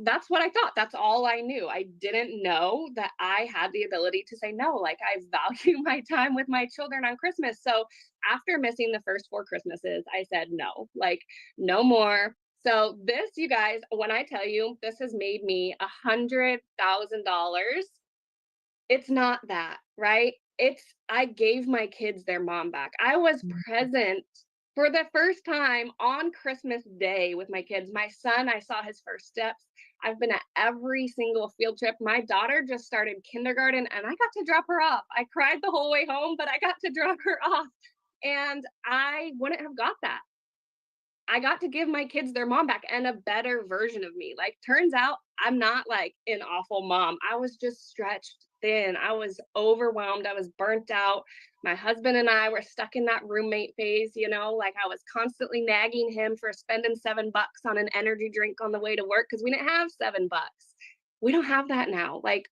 that's what I thought. That's all I knew. I didn't know that I had the ability to say no. Like, I value my time with my children on Christmas. So after missing the first 4 Christmases, I said no, like no more. So this, you guys, when I tell you this has made me $100,000, it's not that, right? It's I gave my kids their mom back. I was present for the first time on Christmas Day with my kids. My son, I saw his first steps. I've been at every single field trip. My daughter just started kindergarten and I got to drop her off. I cried the whole way home, but I got to drop her off. And I wouldn't have got that. I got to give my kids their mom back and a better version of me. Like, turns out I'm not like an awful mom. I was just stretched thin. I was overwhelmed. I was burnt out. My husband and I were stuck in that roommate phase, like I was constantly nagging him for spending $7 on an energy drink on the way to work because we didn't have $7. We don't have that now. Like,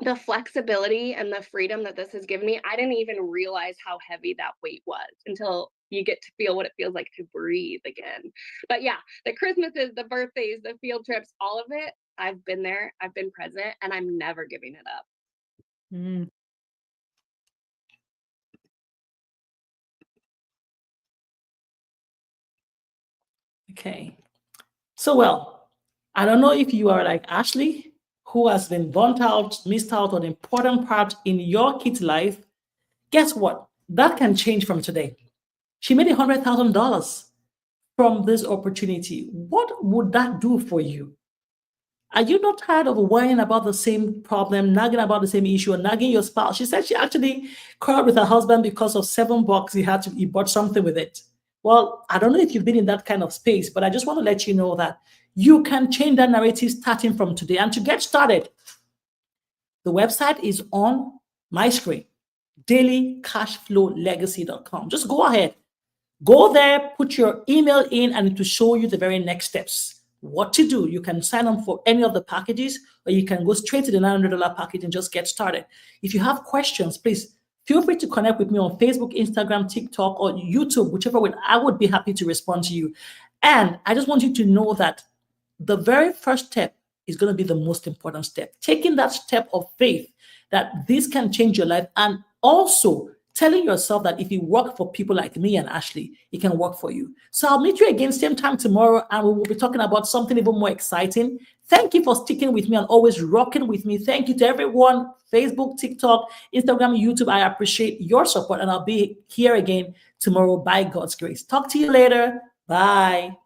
the flexibility and the freedom that this has given me, I didn't even realize how heavy that weight was until you get to feel what it feels like to breathe again. But yeah, the Christmases, the birthdays, the field trips, all of it, I've been there, I've been present, and I'm never giving it up. Mm. Okay. So, well, I don't know if you are like Ashley, who has been burnt out, missed out on important part in your kid's life. Guess what? That can change from today. She made $100,000 from this opportunity. What would that do for you? Are you not tired of whining about the same problem, nagging about the same issue, or nagging your spouse? She said she actually quarreled with her husband because of $7. He bought something with it. Well, I don't know if you've been in that kind of space, but I just want to let you know that you can change that narrative starting from today. And to get started, the website is on my screen, dailycashflowlegacy.com. Just go ahead, go there, put your email in, and it will show you the very next steps. What to do. You can sign up for any of the packages, or you can go straight to the $900 package and just get started. If you have questions, please feel free to connect with me on Facebook, Instagram, TikTok, or YouTube, whichever way. I would be happy to respond to you. And I just want you to know that the very first step is going to be the most important step. Taking that step of faith that this can change your life, and also telling yourself that if it worked for people like me and Ashley, it can work for you. So I'll meet you again same time tomorrow, and we will be talking about something even more exciting. Thank you for sticking with me and always rocking with me. Thank you to everyone, Facebook, TikTok, Instagram, YouTube. I appreciate your support, and I'll be here again tomorrow by God's grace. Talk to you later. Bye.